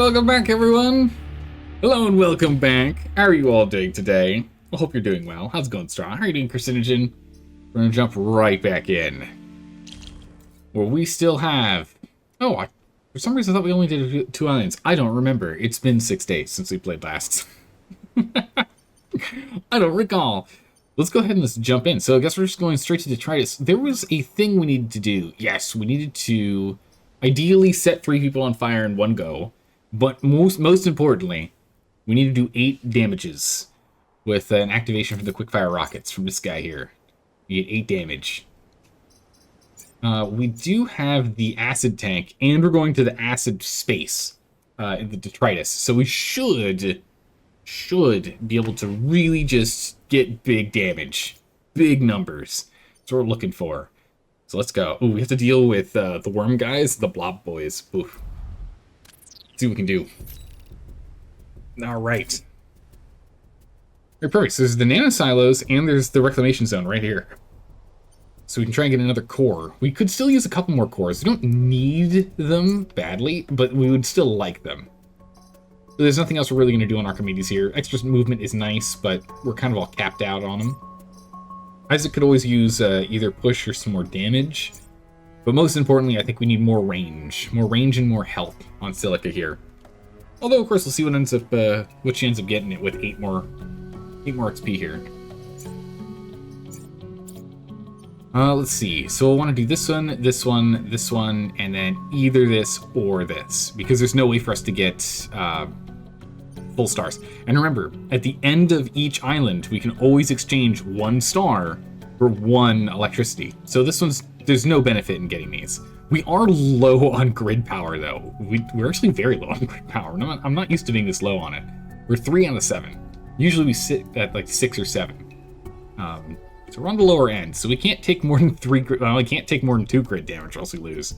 welcome back, everyone. Hello and welcome back. How are you all doing today? I hope you're doing well. How's it going, Strong? How are you doing, Carcinogen? We're gonna jump right back in. Where we still have... Oh, for some reason I thought we only did 2 islands. I don't remember. It's been 6 days since we played last. I don't recall. Let's go ahead and let's jump in. So I guess we're just going straight to Detritus. There was a thing we needed to do. Yes, we needed to ideally set 3 people on fire in one go. But most importantly, we need to do 8 damages with an activation from the quickfire rockets from this guy here. You get 8 damage. We do have the acid tank, and we're going to the acid space in the detritus. So we should be able to really just get big damage. Big numbers. That's what we're looking for. So let's go. Ooh, we have to deal with the worm guys, the blob boys. Oof. See what we can do. All right. Very perfect. So there's the nano silos and there's the reclamation zone right here. So we can try and get another core. We could still use a couple more cores. We don't need them badly, but we would still like them. So there's nothing else we're really going to do on Archimedes here. Extra movement is nice, but we're kind of all capped out on them. Isaac could always use either push or some more damage. But most importantly, I think we need more range. More range and more health on Silica here. Although, of course, we'll see what she ends up getting it with 8 more XP here. Let's see. So we'll want to do this one, this one, this one, and then either this or this. Because there's no way for us to get full stars. And remember, at the end of each island, we can always exchange 1 star for 1 electricity. So this one's... There's no benefit in getting these. We are low on grid power, though. We're actually very low on grid power. I'm not used to being this low on it. We're 3 out of 7. Usually we sit at like 6 or 7. So we're on the lower end. So we can't take more than 3 grid. Well, we can't take more than 2 grid damage, or else we lose.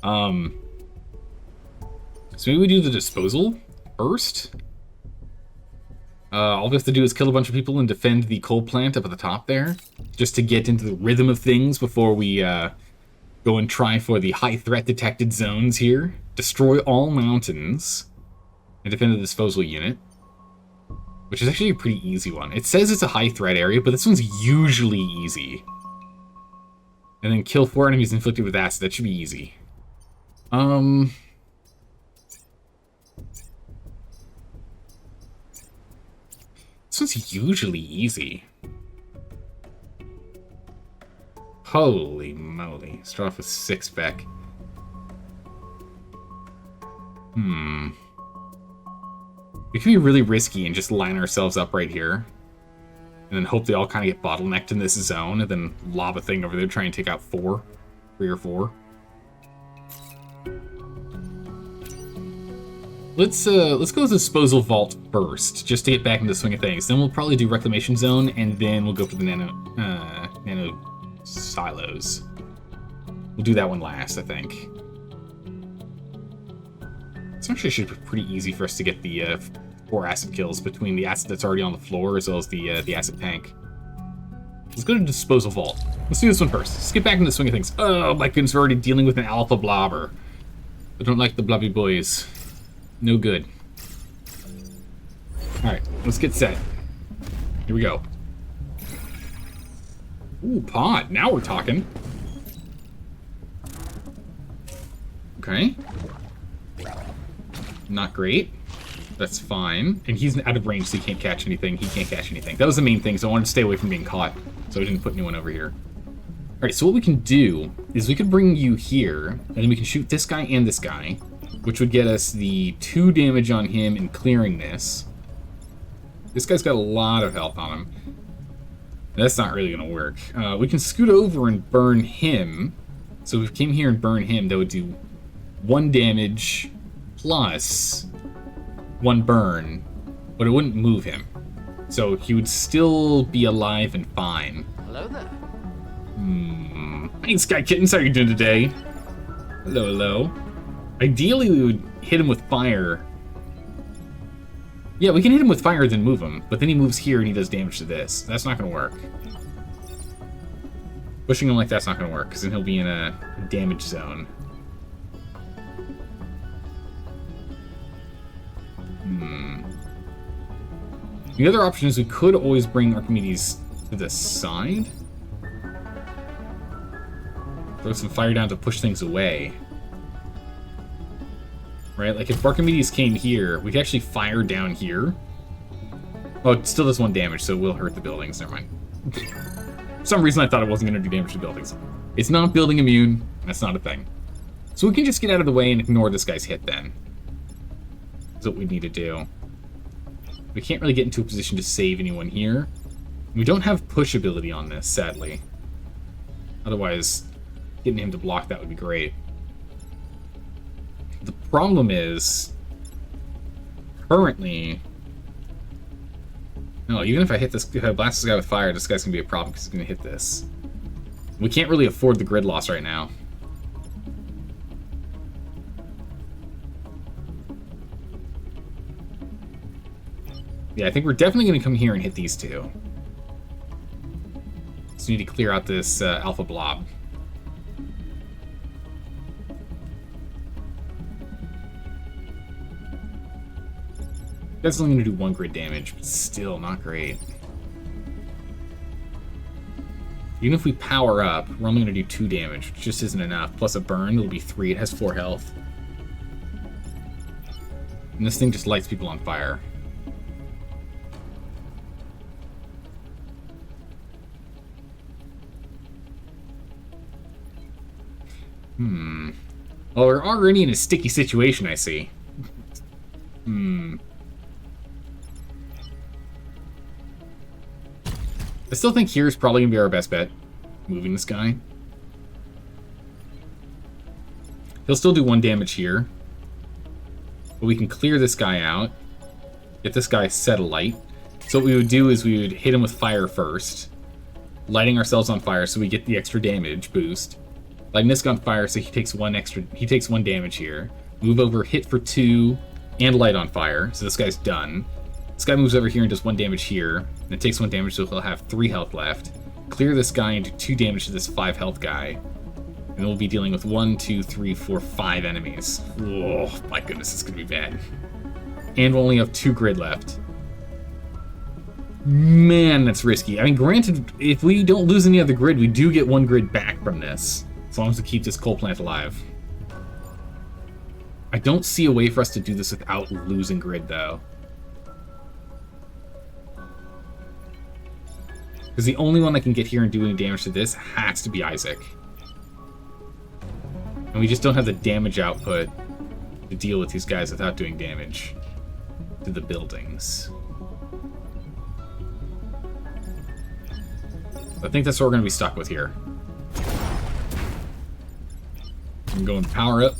So maybe we do the disposal first. All we have to do is kill a bunch of people and defend the coal plant up at the top there, just to get into the rhythm of things before we go and try for the high threat detected zones here. Destroy all mountains and defend the disposal unit, which is actually a pretty easy one. It says it's a high threat area, but this one's usually easy. And then kill 4 enemies inflicted with acid. That should be easy. This one's usually easy. Holy moly. Start off with 6 back. We can be really risky and just line ourselves up right here. And then hope they all kind of get bottlenecked in this zone, and then lob a thing over there, try and take out 3 or 4. Let's go with the disposal vault first, just to get back into the swing of things. Then we'll probably do reclamation zone, and then we'll go for the nano silos. We'll do that one last, I think. This actually should be pretty easy for us to get the 4 acid kills between the acid that's already on the floor as well as the acid tank. Let's go to disposal vault. Let's do this one first. Let's get back into the swing of things. Oh my goodness, we're already dealing with an alpha blobber. I don't like the blobby boys. No good. Alright, let's get set. Here we go. Ooh, pod. Now we're talking. Okay. Not great. That's fine. And he's out of range, so he can't catch anything. He can't catch anything. That was the main thing, so I wanted to stay away from being caught. So I didn't put anyone over here. Alright, so what we can do is we could bring you here, and then we can shoot this guy and this guy, which would get us the 2 damage on him in clearing this. This guy's got a lot of health on him. That's not really going to work. We can scoot over and burn him. So if we came here and burn him, that would do 1 damage plus 1 burn, but it wouldn't move him. So he would still be alive and fine. Hello there. Hey, Sky Kittens, how are you doing today? Hello, hello. Ideally, we would hit him with fire. Yeah, we can hit him with fire, then move him. But then he moves here and he does damage to this. That's not going to work. Pushing him like that's not going to work, because then he'll be in a damage zone. The other option is we could always bring Archimedes to the side. Throw some fire down to push things away. Right, like if Archimedes came here, we could actually fire down here. Oh, it still does 1 damage, so it will hurt the buildings. Never mind. For some reason I thought it wasn't going to do damage to buildings. It's not building immune. That's not a thing. So we can just get out of the way and ignore this guy's hit then. That's what we need to do. We can't really get into a position to save anyone here. We don't have push ability on this, sadly. Otherwise, getting him to block that would be great. The problem is, currently... No, even if I hit this, if I blast this guy with fire, this guy's gonna be a problem because he's gonna hit this. We can't really afford the grid loss right now. Yeah, I think we're definitely gonna come here and hit these two. So we need to clear out this alpha blob. That's only going to do 1 grid damage, but still not great. Even if we power up, we're only going to do 2 damage, which just isn't enough. Plus a burn, it'll be 3. It has 4 health. And this thing just lights people on fire. Well, we're already in a sticky situation, I see. I still think here's probably going to be our best bet. Moving this guy. He'll still do 1 damage here. But we can clear this guy out. Get this guy set alight. So what we would do is we would hit him with fire first. Lighting ourselves on fire so we get the extra damage boost. Lighting this guy on fire so he takes 1 damage here. Move over, hit for 2, and light on fire. So this guy's done. This guy moves over here and does 1 damage here. And it takes 1 damage, so he'll have 3 health left. Clear this guy and do 2 damage to this 5 health guy. And then we'll be dealing with 1, 2, 3, 4, 5 enemies. Oh, my goodness, this is going to be bad. And we'll only have 2 grid left. Man, that's risky. I mean, granted, if we don't lose any other grid, we do get 1 grid back from this. As long as we keep this coal plant alive. I don't see a way for us to do this without losing grid, though. Because the only one that can get here and do any damage to this has to be Isaac. And we just don't have the damage output to deal with these guys without doing damage to the buildings. I think that's what we're going to be stuck with here. I'm going power up.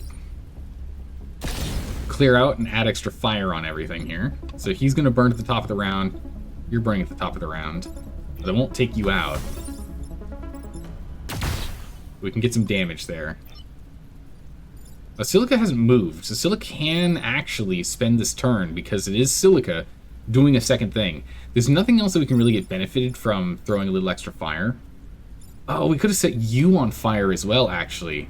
Clear out and add extra fire on everything here. So he's going to burn at the top of the round. You're burning at the top of the round. But it won't take you out. We can get some damage there. Silica hasn't moved, so Silica can actually spend this turn because it is Silica doing a second thing. There's nothing else that we can really get benefited from throwing a little extra fire. Oh, we could have set you on fire as well, actually.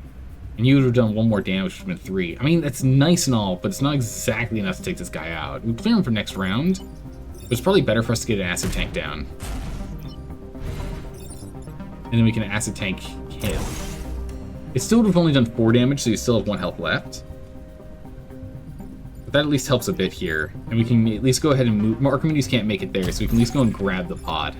And you would have done 1 more damage, which would have been 3. I mean, that's nice and all, but it's not exactly enough to take this guy out. We clear him for next round, but it's probably better for us to get an acid tank down. And then we can acid tank him. It still would have only done 4 damage, so you still have 1 health left. But that at least helps a bit here. And we can at least go ahead and move. Archimedes can't make it there, so we can at least go and grab the pod.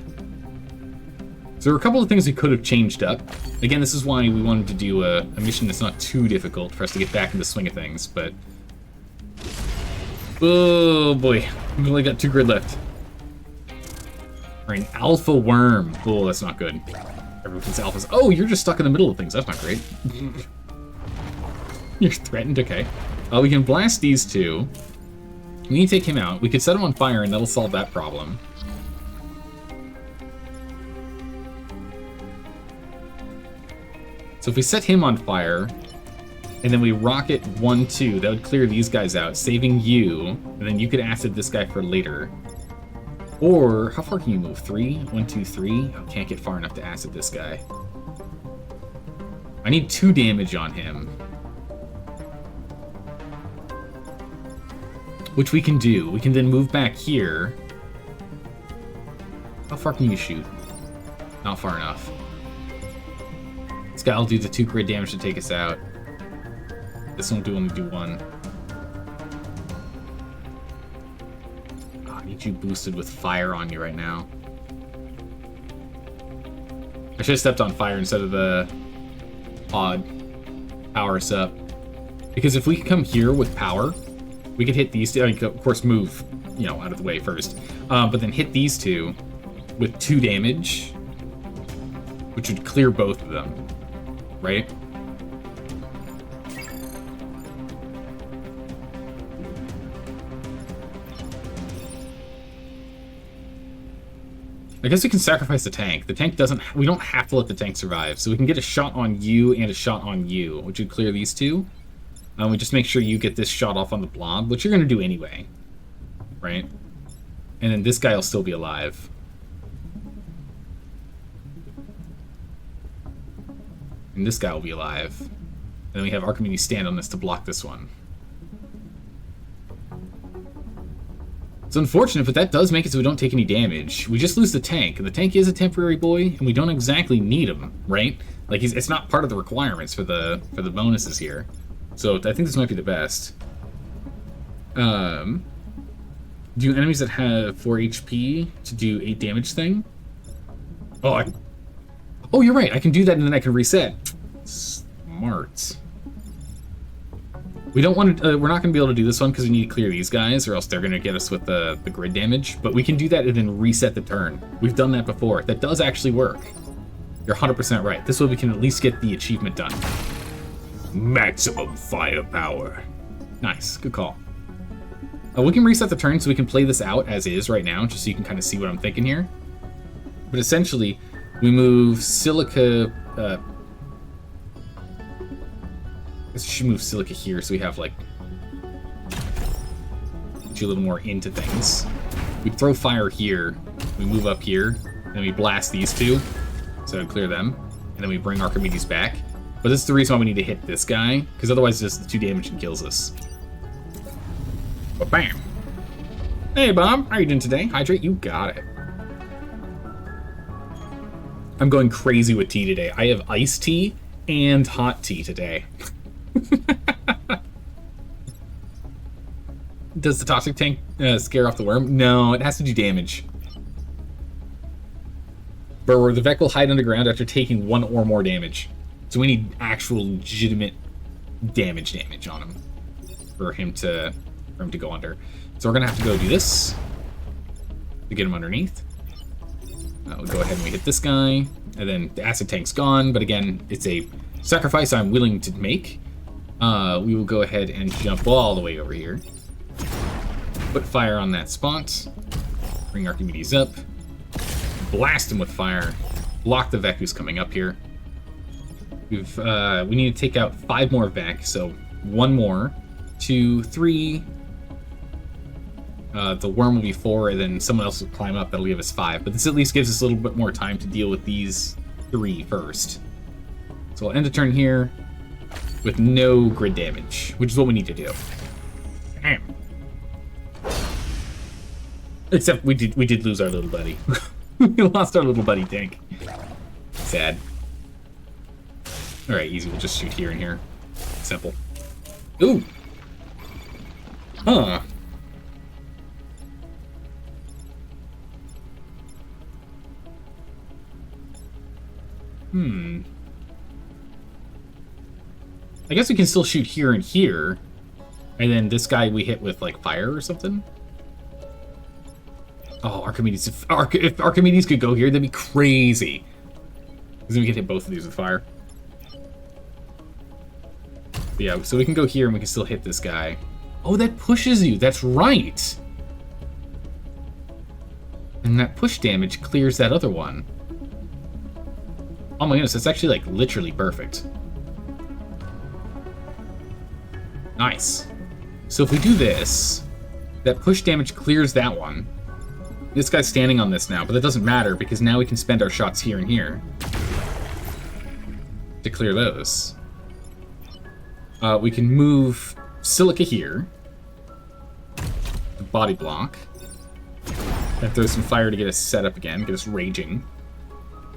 So there are a couple of things we could have changed up. Again, this is why we wanted to do a mission that's not too difficult for us to get back in the swing of things, but... Oh boy, we've only got 2 grid left. Or an alpha worm. Oh, that's not good. Everyone's alphas. Oh, you're just stuck in the middle of things. That's not great. You're threatened? Okay. We can blast these 2. We need to take him out. We could set him on fire, and that'll solve that problem. So if we set him on fire, and then we rocket 1, 2, that would clear these guys out, saving you, and then you could acid this guy for later. Or, how far can you move? 3? 1, 2, 3? I can't get far enough to acid this guy. I need 2 damage on him. Which we can do. We can then move back here. far can you shoot? Not far enough. This guy will do the 2 grid damage to take us out. This one will only do 1. Oh, I need you boosted with fire on you right now. I should have stepped on fire instead of the pod. Power us up. Because if we come here with power, we could hit these two. I mean, of course, move, you know, out of the way first. But then hit these two with 2 damage, which would clear both of them, right? I guess we can sacrifice the tank. The tank doesn't... We don't have to let the tank survive. So we can get a shot on you and a shot on you, which would clear these two. We just make sure you get this shot off on the blob, which you're going to do anyway. Right? And then this guy will still be alive. And this guy will be alive. And then we have Archimedes stand on this to block this one. It's unfortunate, but that does make it so we don't take any damage. We just lose the tank, and the tank is a temporary boy, and we don't exactly need him, right? Like, it's not part of the requirements for the bonuses here. So I think this might be the best. Do enemies that have 4 HP to do 8 damage thing? Oh, oh, you're right. I can do that, and then I can reset. Smart. We don't want to. We're not going to be able to do this one because we need to clear these guys, or else they're going to get us with the grid damage. But we can do that and then reset the turn. We've done that before. That does actually work. You're 100% right. This way we can at least get the achievement done. Maximum firepower. Nice. Good call. We can reset the turn so we can play this out as is right now, just so you can kind of see what I'm thinking here. But essentially, we move Silica... I guess we should move Silica here so we have, like... get you a little more into things. We throw fire here, we move up here, and we blast these two, so to clear them, and then we bring Archimedes back. But this is the reason why we need to hit this guy, because otherwise just the 2 damage and kills us. But bam! Hey Bob, how are you doing today? Hydrate, you got it. I'm going crazy with tea today. I have iced tea and hot tea today. Does the toxic tank scare off the worm? No, it has to do damage. But the Vec will hide underground after taking 1 or more damage. So we need actual legitimate damage on him for him to go under. So we're gonna have to go do this to get him underneath. We'll go ahead and we hit this guy, and then the acid tank's gone. But again, it's a sacrifice I'm willing to make. We will go ahead and jump all the way over here. Put fire on that spot. Bring Archimedes up. Blast him with fire. Block the Vec who's coming up here. We need to take out 5 more Vec, so 1 more, 2, 3. The worm will be 4, and then someone else will climb up. That'll give us 5. But this at least gives us a little bit more time to deal with these 3 first. So I'll end the turn here with no grid damage, which is what we need to do. Damn. Except we did lose our little buddy. We lost our little buddy tank. Sad. Alright, easy. We'll just shoot here and here. Simple. Ooh! Huh. I guess we can still shoot here and here. And then this guy we hit with, like, fire or something? Oh, Archimedes. If Archimedes could go here, that'd be crazy. Because then we could hit both of these with fire. But yeah, so we can go here and we can still hit this guy. Oh, that pushes you. That's right. And that push damage clears that other one. Oh my goodness, that's actually, like, literally perfect. Nice. So if we do this, that push damage clears that one. This guy's standing on this now, but that doesn't matter because now we can spend our shots here and here to clear those. We can move Silica here, the body block, And throw some fire to get us set up again, get us raging.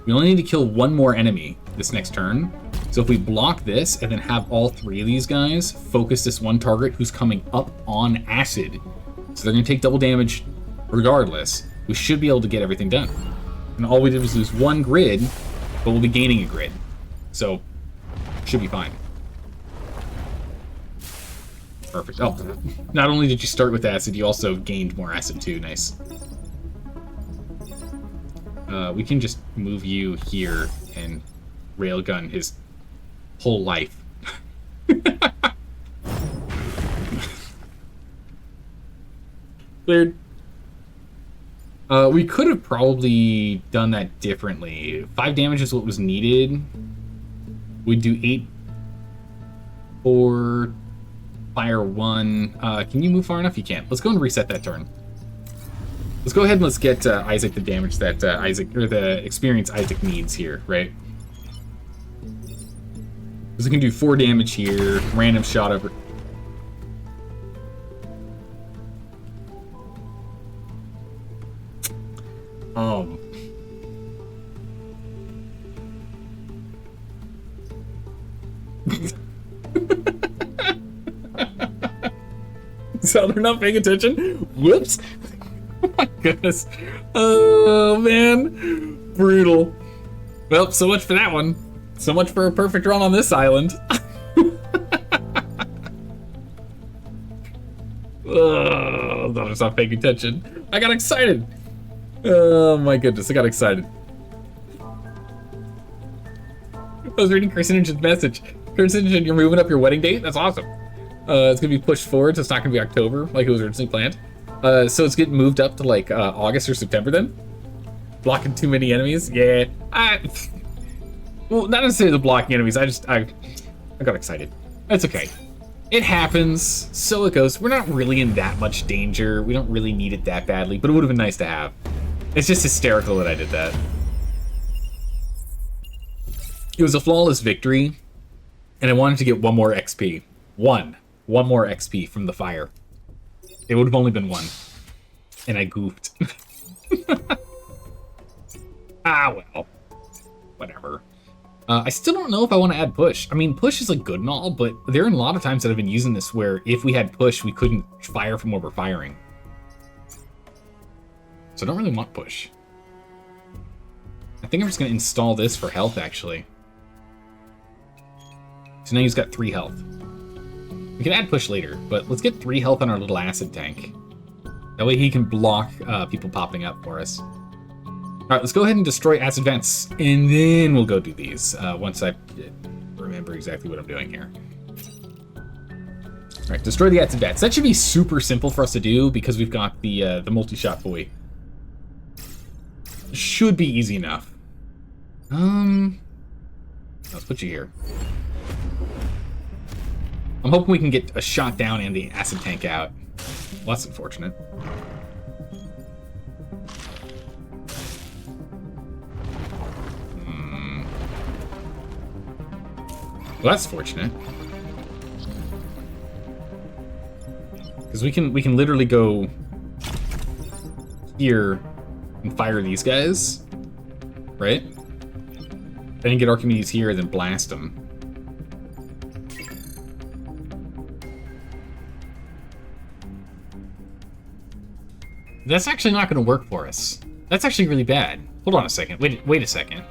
We only need to kill one more enemy this next turn. So if we block this and then have all three of these guys focus this one target who's coming up on acid, so they're going to take double damage regardless, we should be able to get everything done. And all we did was lose one grid, but we'll be gaining a grid. So, should be fine. Perfect. Oh, not only did you start with acid, you also gained more acid too. Nice. We can just move you here and railgun his whole life. Cleared. We could have probably done that differently. 5 damage is what was needed. We'd do 8 for fire 1. Can you move far enough? You can. Let's go and reset that turn. Let's go ahead and let's get Isaac the damage that Isaac, or the experience Isaac needs here, right? Because we can do 4 damage here, random shot over. So they're not paying attention? Whoops! Oh my goodness. Oh man. Brutal. Well, so much for that one. So much for a perfect run on this island. Oh, I was not paying attention. I got excited. Oh my goodness, I got excited. I was reading Carcinogen's message. Carcinogen, you're moving up your wedding date? That's awesome. It's gonna be pushed forward, so it's not gonna be October like it was originally planned. So it's getting moved up to like August or September then? Blocking too many enemies? Yeah. Well, not necessarily the blocking enemies, I got excited. That's okay. It happens, so it goes. We're not really in that much danger. We don't really need it that badly, but it would have been nice to have. It's just hysterical that I did that. It was a flawless victory, and I wanted to get one more XP. One more XP from the fire. It would have only been 1. And I goofed. Ah, well. Whatever. I still don't know if I want to add push. I mean, push is like good and all, but there are a lot of times that I've been using this where if we had push, we couldn't fire from where we're firing. So I don't really want push. I think I'm just going to install this for health, actually. So now he's got 3 health. We can add push later, but let's get 3 health on our little acid tank. That way he can block people popping up for us. Alright, let's go ahead and destroy acid vents, and then we'll go do these, once I remember exactly what I'm doing here. Alright, destroy the acid vents. That should be super simple for us to do, because we've got the multi-shot buoy. Should be easy enough. Let's put you here. I'm hoping we can get a shot down and the acid tank out. Well, that's unfortunate. Well, that's fortunate. Because we can literally go here and fire these guys, right? Then get Archimedes here, then blast them. That's actually not going to work for us. That's actually really bad. Hold on a second. Wait a second.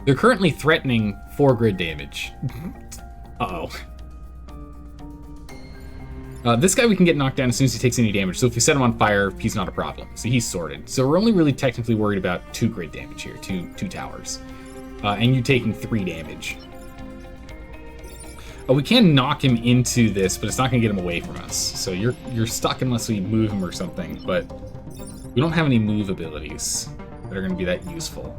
They're currently threatening 4 grid damage. Uh-oh. This guy we can get knocked down as soon as he takes any damage, so if we set him on fire, he's not a problem. So he's sorted. So we're only really technically worried about 2 grid damage here, two towers. And you taking 3 damage. We can knock him into this, but it's not going to get him away from us. So you're stuck unless we move him or something, but we don't have any move abilities that are going to be that useful.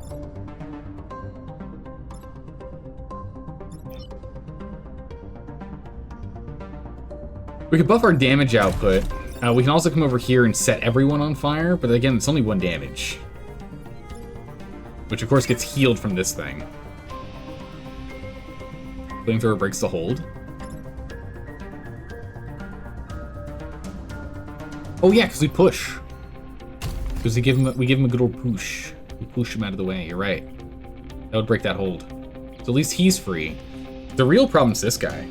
We can buff our damage output. We can also come over here and set everyone on fire, but again, it's only 1 damage. Which of course gets healed from this thing. Flamethrower breaks the hold. Oh yeah, because we push. Because we give him a good old push. We push him out of the way. You're right. That would break that hold. So at least he's free. The real problem's this guy.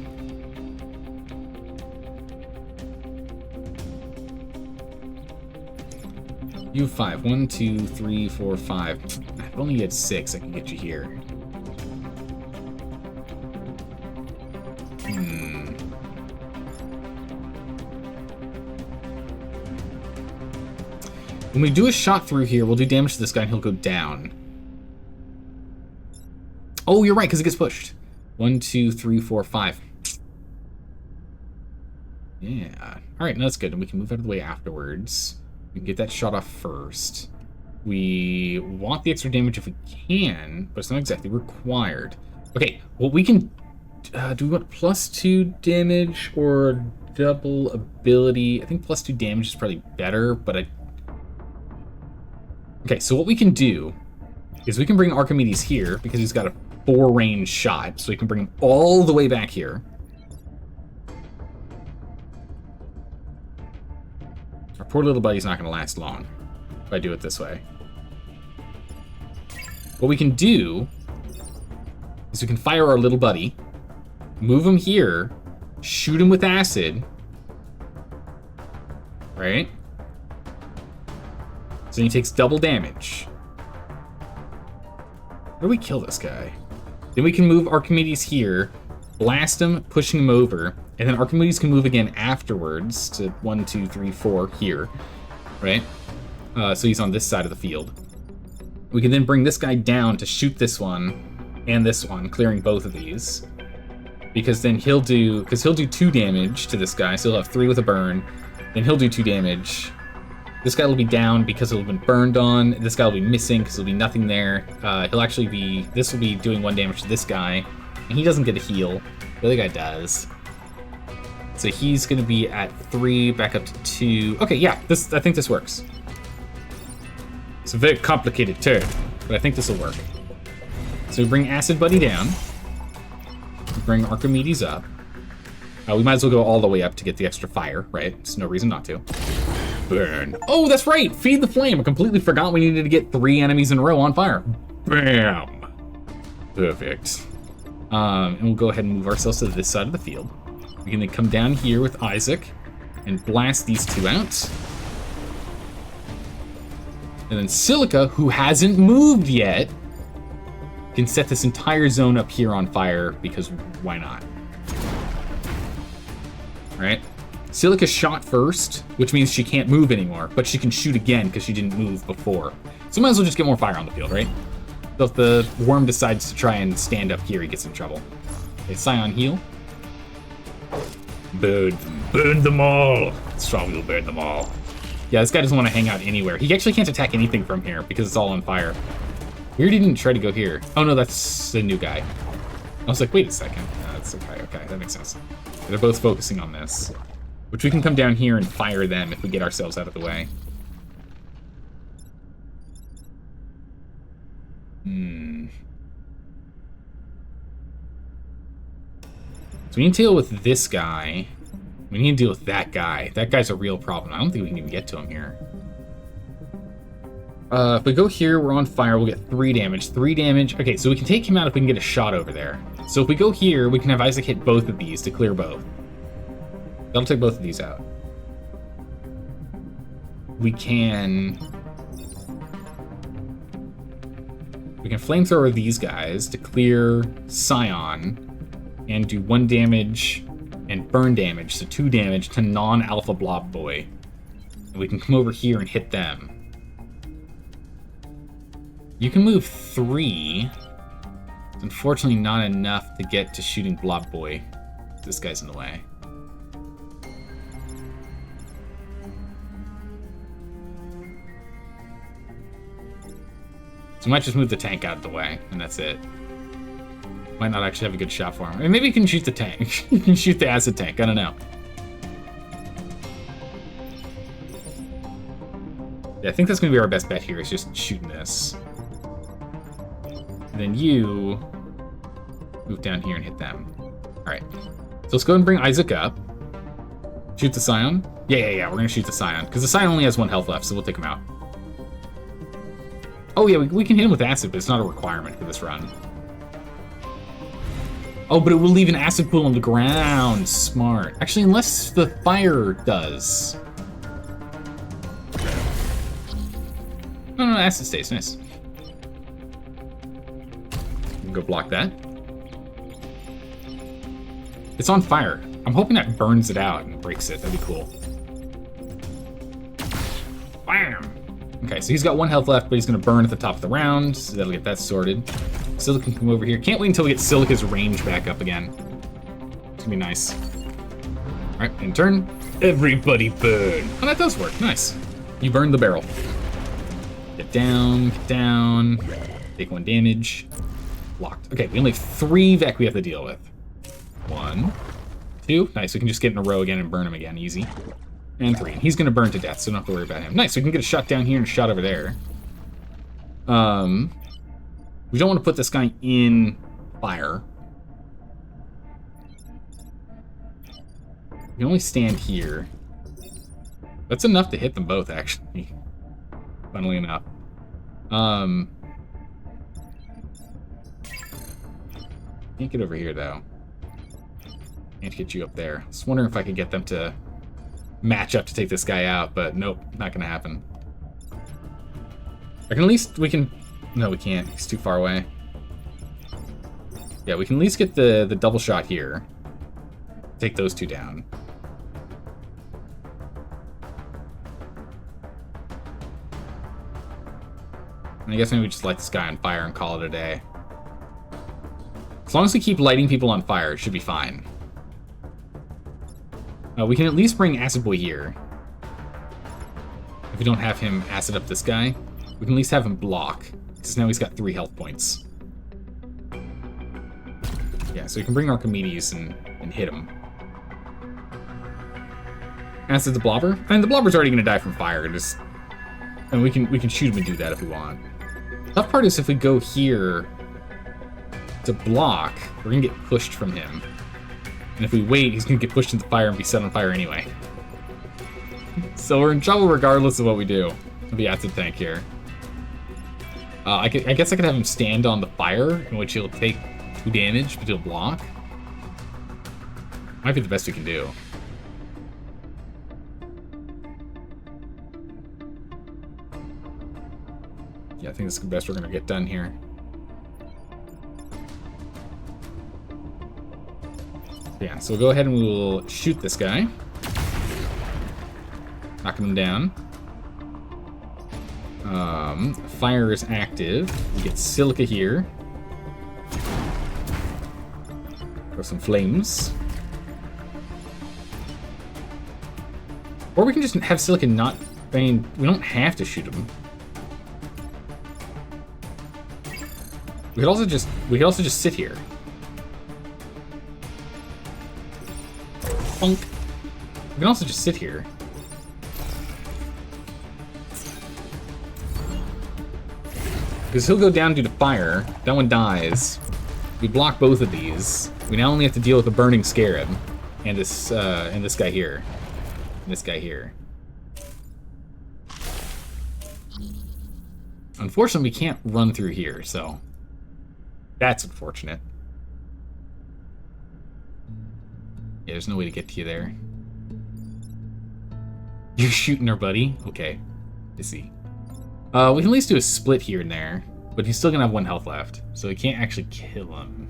You have 5. 1, 2, 3, 4, 5. If only you had 6, I can get you here. When we do a shot through here, we'll do damage to this guy and he'll go down. Oh, you're right, because it gets pushed. 1, 2, 3, 4, 5. Yeah. Alright, no, that's good. And we can move out of the way afterwards. We can get that shot off first. We want the extra damage if we can, but it's not exactly required. Okay, well, we can... do we want +2 damage or double ability? I think +2 damage is probably better, but I... Okay, so what we can do is we can bring Archimedes here because he's got a 4-range shot, so we can bring him all the way back here. Our poor little buddy's not going to last long if I do it this way. What we can do is we can fire our little buddy, move him here, shoot him with acid, right? So he takes double damage. How do we kill this guy? Then we can move Archimedes here, blast him, pushing him over, and then Archimedes can move again afterwards to 1, 2, 3, 4 here, right? So he's on this side of the field. We can then bring this guy down to shoot this one and this one, clearing both of these. Because then he'll do 2 damage to this guy, so he'll have 3 with a burn. Then he'll do 2 damage. This guy will be down because he'll have been burned on. This guy will be missing because there'll be nothing there. This will be doing 1 damage to this guy. And he doesn't get a heal. The other guy does. So he's going to be at 3, back up to 2. Okay, yeah, I think this works. It's a very complicated turn, but I think this will work. So we bring Acid Buddy down. We bring Archimedes up. We might as well go all the way up to get the extra fire, right? There's no reason not to. Burn. Oh, that's right! Feed the flame! I completely forgot we needed to get 3 enemies in a row on fire. Bam! Perfect. And we'll go ahead and move ourselves to this side of the field. We can then come down here with Isaac and blast these 2 out. And then Silica, who hasn't moved yet, can set this entire zone up here on fire, because why not? Right? Silica shot first, which means she can't move anymore, but she can shoot again because she didn't move before. So might as well just get more fire on the field, right? So if the worm decides to try and stand up here, he gets in trouble. Okay, Scion heal. Burn them all. Strong will burn them all. Yeah, this guy doesn't want to hang out anywhere. He actually can't attack anything from here because it's all on fire. Weird he didn't try to go here. Oh no, that's the new guy. I was like, wait a second. That's okay, that makes sense. They're both focusing on this. Which we can come down here and fire them if we get ourselves out of the way. So we need to deal with this guy. We need to deal with that guy. That guy's a real problem. I don't think we can even get to him here. If we go here, we're on fire, we'll get 3 damage. 3 damage. Okay, so we can take him out if we can get a shot over there. So if we go here, we can have Isaac hit both of these to clear both. That'll take both of these out. We can flamethrower these guys to clear Scion and do 1 damage and burn damage, so 2 damage to non-alpha blob boy. And we can come over here and hit them. You can move 3. It's unfortunately not enough to get to shooting blob boy. This guy's in the way. So I might just move the tank out of the way, and that's it. Might not actually have a good shot for him. I mean, maybe you can shoot the tank. You can shoot the acid tank, I don't know. Yeah, I think that's going to be our best bet here, is just shooting this. And then you move down here and hit them. Alright. So let's go ahead and bring Isaac up. Shoot the Scion. Yeah, we're going to shoot the Scion. Because the Scion only has 1 health left, so we'll take him out. Oh yeah, we can hit him with acid, but it's not a requirement for this run. Oh, but it will leave an acid pool on the ground. Smart. Actually, unless the fire does. No, acid stays. Nice. Go block that. It's on fire. I'm hoping that burns it out and breaks it. That'd be cool. Bam! Okay, so he's got 1 health left, but he's going to burn at the top of the round. So that'll get that sorted. Silica can come over here. Can't wait until we get Silica's range back up again. It's going to be nice. Alright, in turn. Everybody burn. Oh, that does work. Nice. You burned the barrel. Get down, get down. Take 1 damage. Locked. Okay, we only have 3 Vec we have to deal with. 1, 2. Nice, we can just get in a row again and burn him again. Easy. And 3. He's going to burn to death, so don't have to worry about him. Nice, we can get a shot down here and a shot over there. We don't want to put this guy in fire. We can only stand here. That's enough to hit them both, actually. Funnily enough. Can't get over here, though. Can't get you up there. I was wondering if I could get them to match up to take this guy out, but nope, not gonna happen. I can at least, we can, no we can't, he's too far away. Yeah, we can at least get the double shot here. Take those 2 down. And I guess maybe we just light this guy on fire and call it a day. As long as we keep lighting people on fire, it should be fine. We can at least bring Acid Boy here. If we don't have him acid up this guy, we can at least have him block, because now he's got 3 health points. Yeah, so we can bring Archimedes and hit him. Acid the Blobber. I mean, the Blobber's already going to die from fire. And we can shoot him and do that if we want. The tough part is if we go here to block, we're going to get pushed from him. And if we wait, he's going to get pushed into fire and be set on fire anyway. So we're in trouble regardless of what we do. The acid tank here. I guess I could have him stand on the fire, in which he'll take 2 damage, but he'll block. Might be the best we can do. Yeah, I think this is the best we're going to get done here. Yeah, so we'll go ahead and we'll shoot this guy. Knocking him down. Fire is active. We get Silica here. Throw some flames. Or we can just have Silica not... I mean, we don't have to shoot him. We could also just sit here. Bonk. We can also just sit here. Because he'll go down due to fire. That one dies. We block both of these. We now only have to deal with the burning scarab and this guy here. And this guy here. Unfortunately, we can't run through here, so that's unfortunate. Yeah, there's no way to get to you there. You're shooting our buddy? Okay. I see. We can at least do a split here and there, but he's still gonna have 1 health left, so we can't actually kill him.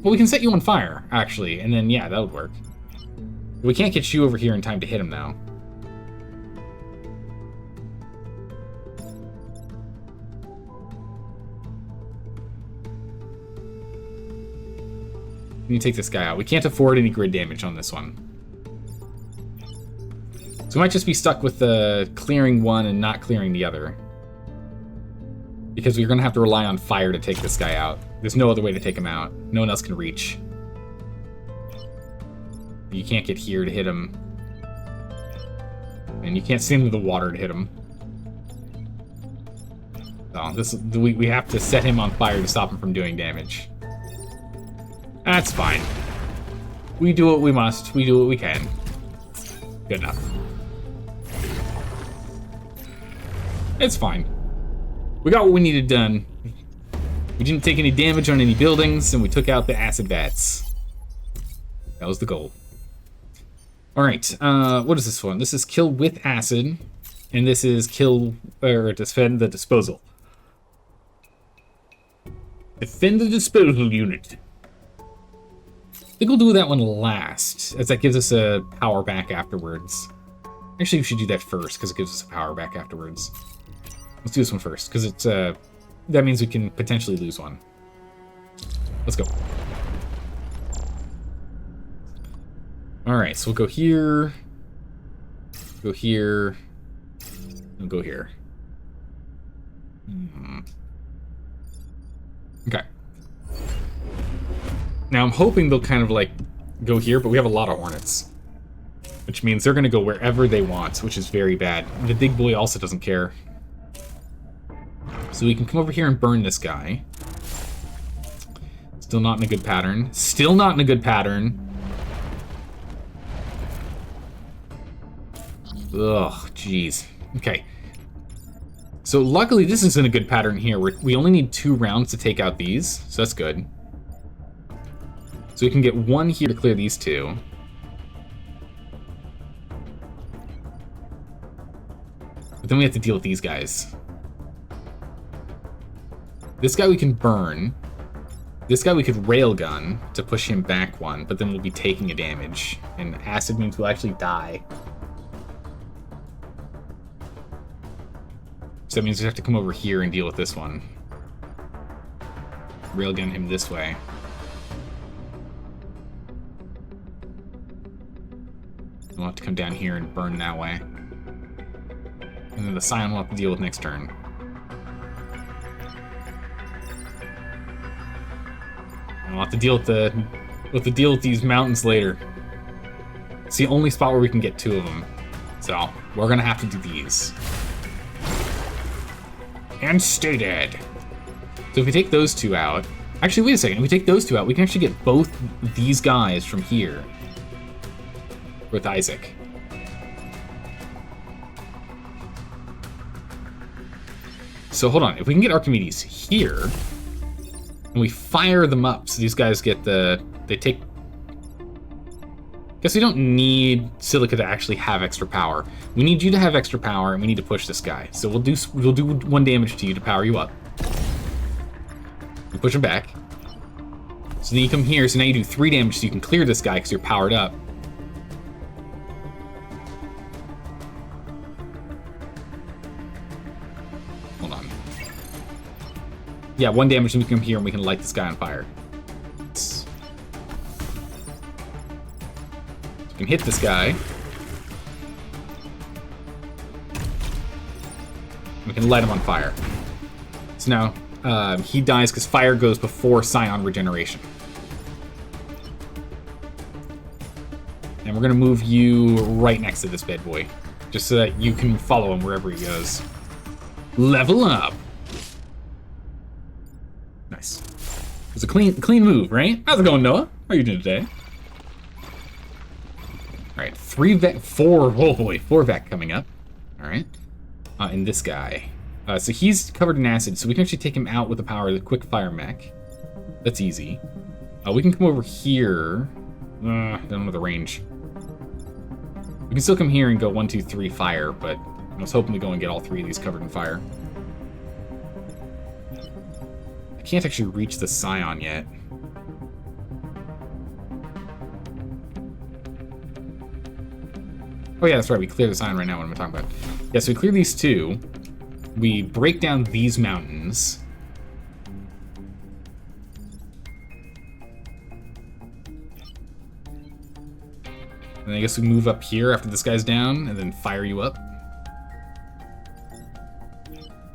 Well, we can set you on fire, actually, and then, yeah, that would work. We can't get you over here in time to hit him, though. We need to take this guy out. We can't afford any grid damage on this one. So we might just be stuck with clearing one and not clearing the other. Because we're going to have to rely on fire to take this guy out. There's no other way to take him out. No one else can reach. You can't get here to hit him. And you can't see into the water to hit him. So we have to set him on fire to stop him from doing damage. That's fine. We do what we must. We do what we can. Good enough. It's fine. We got what we needed done. We didn't take any damage on any buildings, and we took out the acid bats. That was the goal. Alright, what is this one? This is kill with acid, and this is kill, or defend the disposal. Defend the disposal unit. I think we'll do that one last, as that gives us a power back afterwards. Actually, we should do that first, because it gives us a power back afterwards. Let's do this one first, because it's, that means we can potentially lose one. Let's go. Alright, so we'll go here, and go here. Okay. Now I'm hoping they'll kind of like go here, but we have a lot of hornets. Which means they're gonna go wherever they want, which is very bad. The big boy also doesn't care. So we can come over here and burn this guy. Still not in a good pattern. Still not in a good pattern. Ugh, jeez. Okay. So luckily this is in a good pattern here. We only need 2 rounds to take out these, so that's good. So we can get 1 here to clear these 2. But then we have to deal with these guys. This guy we can burn. This guy we could railgun to push him back 1, but then we'll be taking a damage. And acid means we'll actually die. So that means we have to come over here and deal with this one. Railgun him this way. We'll have to come down here and burn that way. And then the Scion we'll have to deal with next turn. And we'll have to deal with these mountains later. It's the only spot where we can get 2 of them. So we're gonna have to do these. And stay dead. So if we take those 2 out... Actually, wait a second. If we take those 2 out, we can actually get both these guys from here. With Isaac. So hold on. If we can get Archimedes here... And we fire them up, so these guys get the... They take... Guess we don't need Silica to actually have extra power. We need you to have extra power, and we need to push this guy. So we'll do 1 damage to you to power you up. We push him back. So then you come here, so now you do 3 damage so you can clear this guy because you're powered up. Hold on. Yeah, 1 damage, and we come here and we can light this guy on fire. We can hit this guy. We can light him on fire. So now, he dies because fire goes before Scion regeneration. And we're gonna move you right next to this bad boy, just so that you can follow him wherever he goes. Level up! Nice. It's a clean move, right? How's it going, Noah? How are you doing today? Alright, 4 vac coming up. Alright. And this guy. So he's covered in acid, so we can actually take him out with the power of the quick fire mech. That's easy. We can come over here. Don't know the range. We can still come here and go 1, 2, 3 fire, but I was hoping to go and get all 3 of these covered in fire. I can't actually reach the Scion yet. Oh yeah, that's right, we clear the Scion right now. What am I talking about? Yeah, so we clear these 2. We break down these mountains. And I guess we move up here after this guy's down, and then fire you up.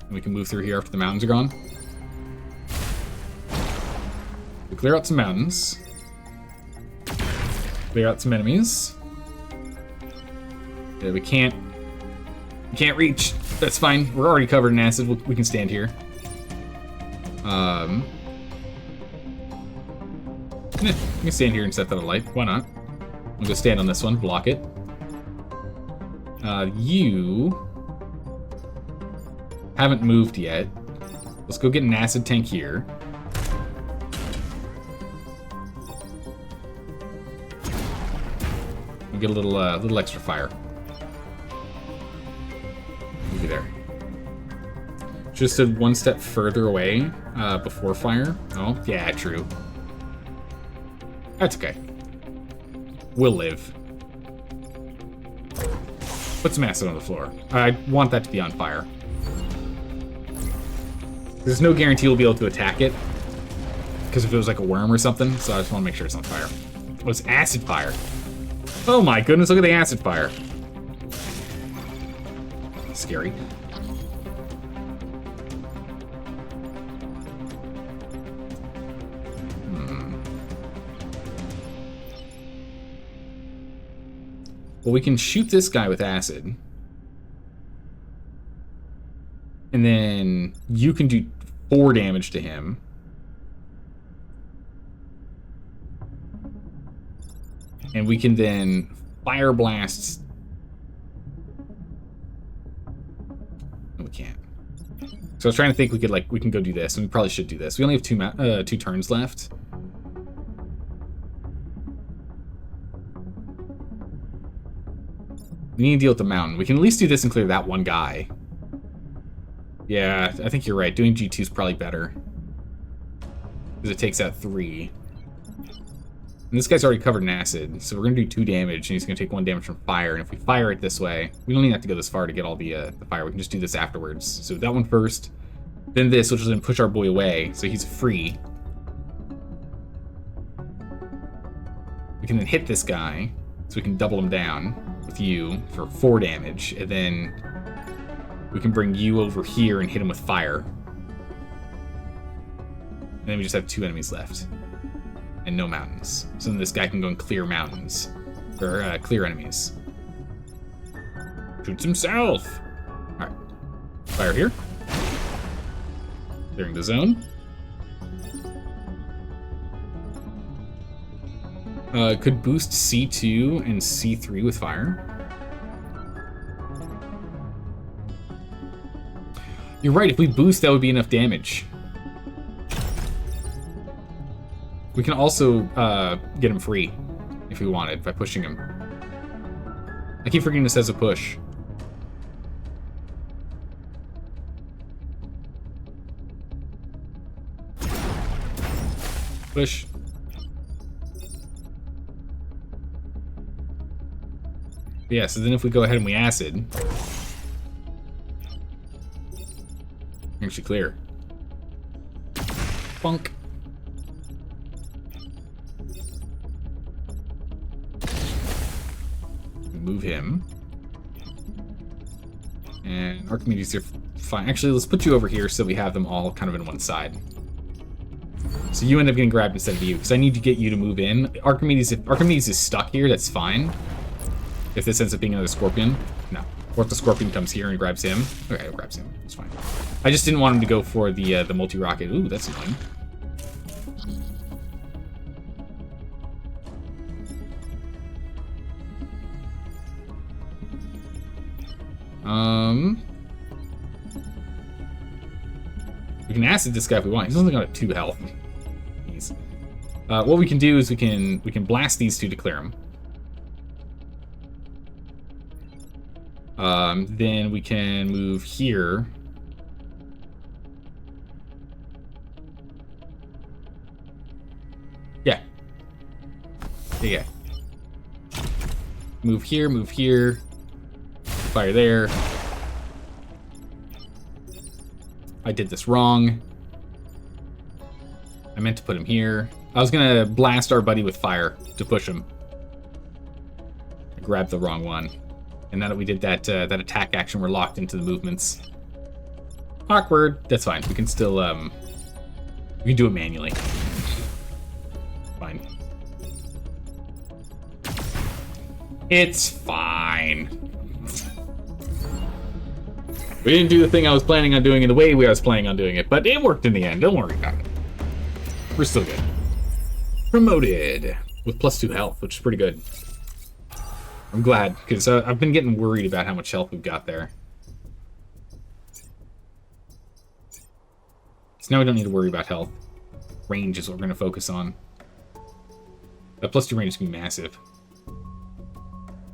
And we can move through here after the mountains are gone. We clear out some mountains. Clear out some enemies. Yeah, we can't reach. That's fine. We're already covered in acid. We can stand here. Yeah, we can stand here and set that alight. Why not? We'll go stand on this one, block it. You haven't moved yet. Let's go get an acid tank here. We'll get a little extra fire. Maybe there. Just stood one step further away before fire. Oh, yeah, true. That's okay. We'll live. Put some acid on the floor. I want that to be on fire. There's no guarantee we'll be able to attack it, because if it was like a worm or something, so I just want to make sure it's on fire. Oh, it's acid fire. Oh my goodness, look at the acid fire. Scary. Well, we can shoot this guy with acid. And then you can do 4 damage to him. And we can then fire blast. No, we can't. So I was trying to think we can go do this, and we probably should do this. We only have 2 turns left. We need to deal with the mountain. We can at least do this and clear that one guy. Yeah, I think you're right. Doing G2 is probably better. Because it takes out 3. And this guy's already covered in acid, so we're going to do 2 damage, and he's going to take 1 damage from fire. And if we fire it this way, we don't even have to go this far to get all the fire. We can just do this afterwards. So that one first, then this, which is going to push our boy away, so he's free. We can then hit this guy, so we can double him down with you for 4 damage, and then we can bring you over here and hit him with fire. And then we just have 2 enemies left. And no mountains. So then this guy can go and clear mountains. Or clear enemies. Shoots himself! Alright. Fire here. Clearing the zone. Could boost C2 and C3 with fire. You're right, if we boost, that would be enough damage. We can also get him free, if we wanted, by pushing him. I keep forgetting this as a push. Push. Yeah, so then if we go ahead and we acid, actually clear. Funk. Move him. And Archimedes, you're fine. Actually, let's put you over here so we have them all kind of in one side. So you end up getting grabbed instead of you, because I need to get you to move in. Archimedes, if Archimedes is stuck here, that's fine. If this ends up being another scorpion, no. Or if the scorpion comes here and grabs him. Okay, it grabs him. It's fine. I just didn't want him to go for the multi-rocket. Ooh, that's annoying. We can acid this guy if we want. He's only got 2 health. What we can do is we can blast these 2 to clear him. Then we can move here. Yeah. Yeah. Move here. Fire there. I did this wrong. I meant to put him here. I was gonna blast our buddy with fire to push him. I grabbed the wrong one. And now that we did that attack action, we're locked into the movements. Awkward. That's fine. We can still we can do it manually. Fine. It's fine. We didn't do the thing I was planning on doing in the way I was planning on doing it, but it worked in the end. Don't worry about it. We're still good. Promoted with +2 health, which is pretty good. I'm glad, because I've been getting worried about how much health we've got there. now we don't need to worry about health. Range is what we're going to focus on. That +2 range is going to be massive.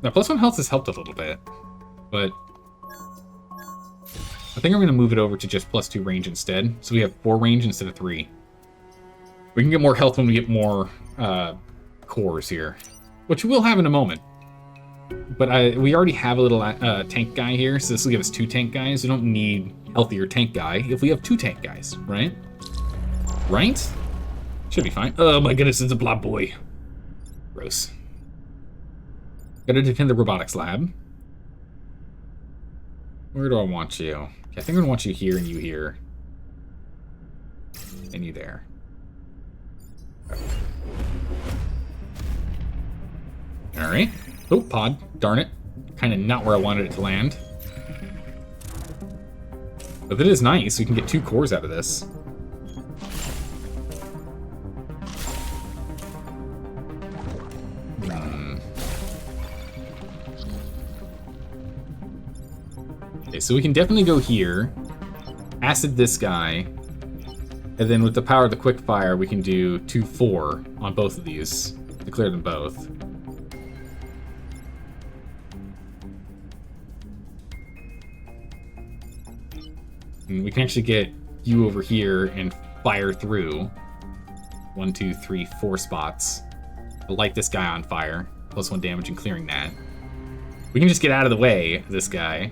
Now, +1 health has helped a little bit, but I think I'm going to move it over to just +2 range instead, so we have 4 range instead of 3. We can get more health when we get more cores here, which we'll have in a moment. But we already have a little tank guy here, so this will give us 2 tank guys. We don't need healthier tank guy if we have 2 tank guys, right? Right? Should be fine. Oh my goodness, it's a blob boy. Gross. Gotta defend the robotics lab. Where do I want you? Okay, I think I'm gonna want you here and you here. And you there. Alright. Oh, pod. Darn it. Kind of not where I wanted it to land. But it is nice. We can get 2 cores out of this. Okay, so we can definitely go here. Acid this guy. And then with the power of the quick fire, we can do 2-4 on both of these to clear them both. And we can actually get you over here and fire through 1, 2, 3, 4 spots. We'll light this guy on fire. +1 damage and clearing that. We can just get out of the way of this guy.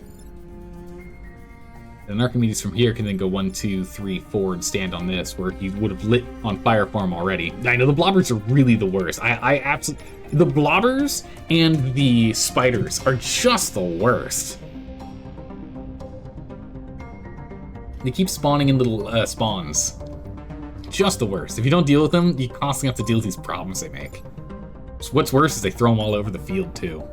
And Archimedes from here can then go 1, 2, 3, 4 and stand on this, where he would have lit on fire for him already. I know the blobbers are really the worst. I absolutely... The blobbers and the spiders are just the worst. They keep spawning in little spawns. Just the worst. If you don't deal with them, you constantly have to deal with these problems they make. So what's worse is they throw them all over the field, too.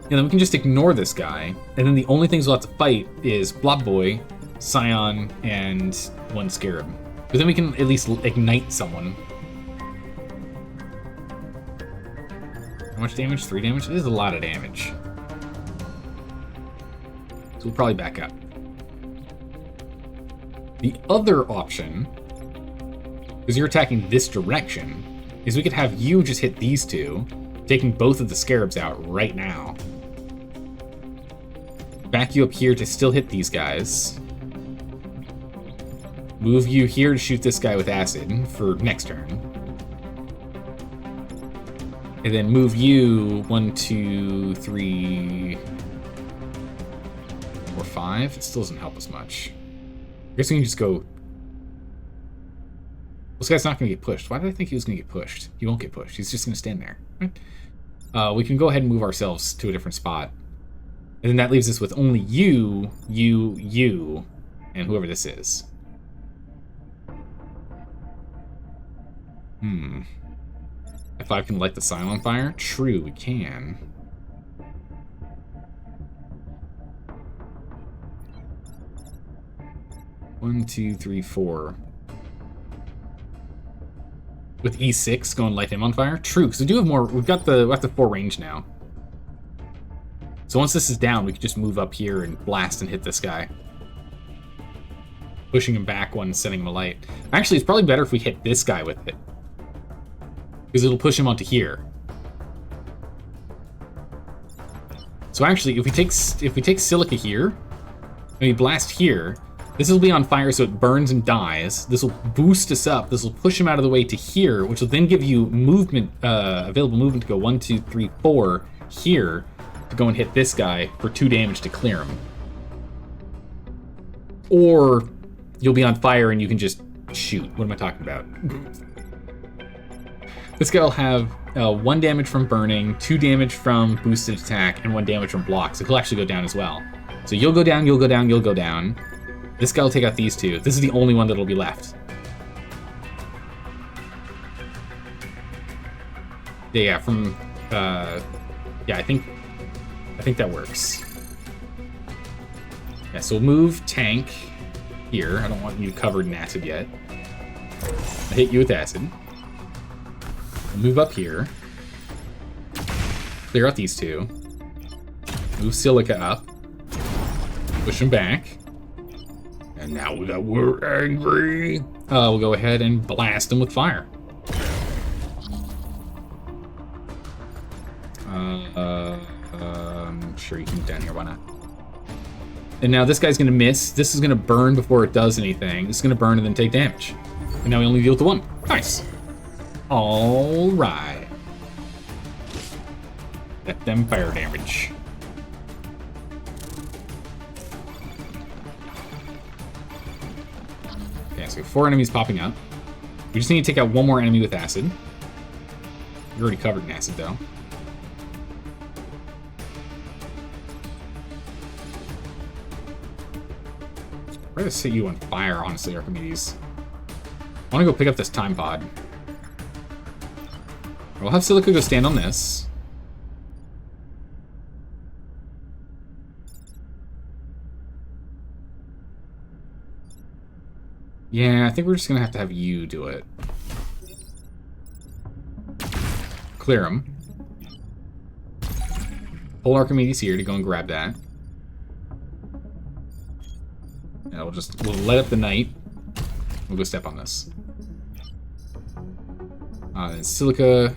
And then we can just ignore this guy, and then the only things we'll have to fight is Blob Boy, Scion, and 1 Scarab. But then we can at least ignite someone. How much damage? 3 damage? It is a lot of damage. So we'll probably back up. The other option, because you're attacking this direction, is we could have you just hit these 2, taking both of the Scarabs out right now. Back you up here to still hit these guys. Move you here to shoot this guy with acid for next turn. And then move you 1, 2, 3, 4, 5. It still doesn't help us much. I guess we can just go... This guy's not going to get pushed. Why did I think he was going to get pushed? He won't get pushed. He's just going to stand there. Right? We can go ahead and move ourselves to a different spot. And then that leaves us with only you, and whoever this is. If I can light the sign on fire? True, we can. One, 2, 3, 4. With E6, go and light him on fire? True, because we do have more. We've got the 4 range now. So once this is down, we can just move up here and blast and hit this guy. Pushing him back one, setting him alight. Actually, it's probably better if we hit this guy with it, because it'll push him onto here. So actually, if we take Silica here, and we blast here, this will be on fire, so it burns and dies. This will boost us up. This will push him out of the way to here, which will then give you movement, available movement to go 1, 2, 3, 4 here to go and hit this guy for 2 damage to clear him. Or you'll be on fire and you can just shoot. What am I talking about? This guy will have 1 damage from burning, 2 damage from boosted attack, and 1 damage from block. So he'll actually go down as well. So you'll go down, you'll go down, you'll go down. This guy will take out these 2. This is the only one that'll be left. Yeah, from yeah, I think that works. Yeah, so we'll move tank here. I don't want you covered in acid yet. I hit you with acid. We'll move up here. Clear out these 2. Move Silica up. Push him back. And now that we're angry, we'll go ahead and blast them with fire. Sure, you can get down here, why not? And now this guy's gonna miss. This is gonna burn before it does anything. It's gonna burn and then take damage. And now we only deal with the one. Nice. All right. Let them fire damage. Okay, so 4 enemies popping up. We just need to take out one more enemy with acid. You're already covered in acid, though. I'd rather set you on fire, honestly, Archimedes. I want to go pick up this time pod. We'll have Silica go stand on this. Yeah, I think we're just going to have you do it. Clear him. Pull Archimedes here to go and grab that. Yeah, we'll let up the night. We'll go step on this. Then Silica.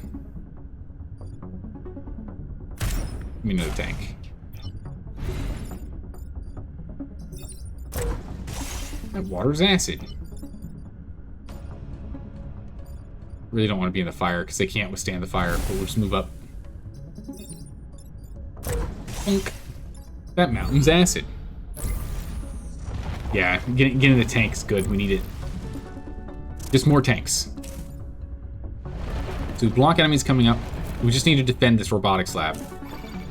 Give me another tank. That water's acid. Really don't want to be in the fire because they can't withstand the fire, but we'll just move up. Bonk. That mountain's acid. Yeah, getting the tanks good. We need it. Just more tanks. So we block enemies coming up. We just need to defend this robotics lab.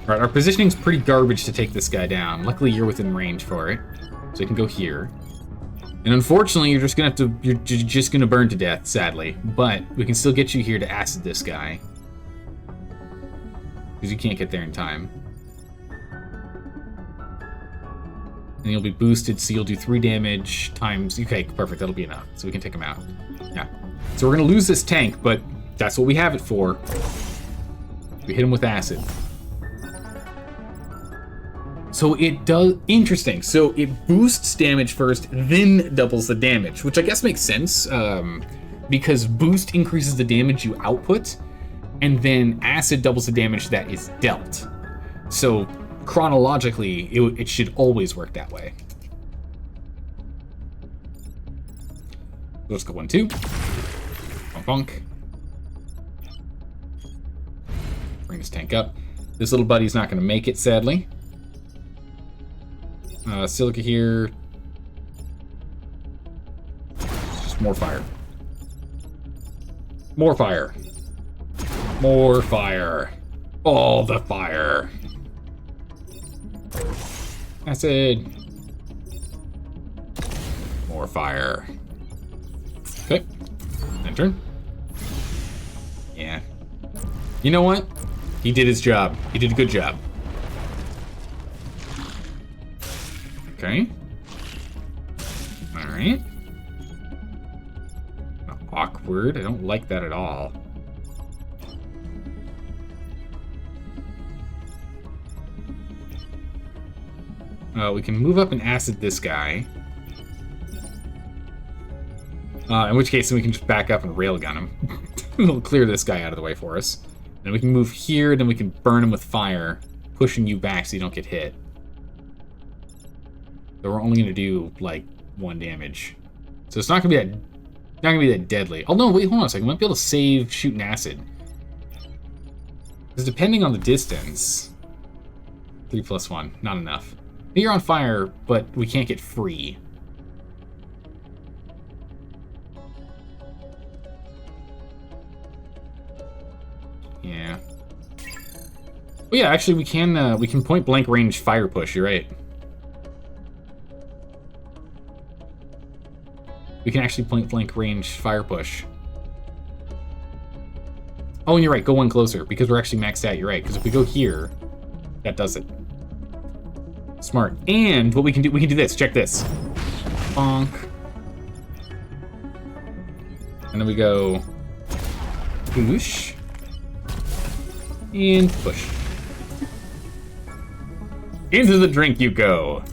Alright, our positioning's pretty garbage to take this guy down. Luckily, you're within range for it. So you can go here. And unfortunately, you're just gonna burn to death, sadly. But we can still get you here to acid this guy. Because you can't get there in time. And you'll be boosted, so you'll do 3 damage times... Okay, perfect, that'll be enough. So we can take him out. Yeah. So we're gonna lose this tank, but that's what we have it for. We hit him with acid. So it does... Interesting. So it boosts damage first, then doubles the damage, which I guess makes sense, because boost increases the damage you output, and then acid doubles the damage that is dealt. So chronologically, it should always work that way. Let's go 1, 2. Bonk, bonk. Bring this tank up. This little buddy's not going to make it, sadly. Silica here. Just more fire. More fire. More fire. All the fire. Acid. More fire. Okay. End turn. Yeah. You know what? He did his job. He did a good job. Okay. Alright. Awkward. I don't like that at all. We can move up and acid this guy. In which case, then we can just back up and railgun him. It'll clear this guy out of the way for us. Then we can move here, then we can burn him with fire, pushing you back so you don't get hit. So we're only going to do, like, 1 damage. So it's not going to be that deadly. Oh, no, wait, hold on a second. We might be able to save shooting acid. Because depending on the distance... 3 + 1, not enough. You're on fire, but we can't get free. Yeah. Oh yeah, actually we can point blank range fire push, you're right. We can actually point blank range fire push. Oh, and you're right, go 1 closer, because we're actually maxed out, you're right, because if we go here, that does it. Smart. And what we can do this. Check this. Bonk. And then we go push and push. Into the drink you go.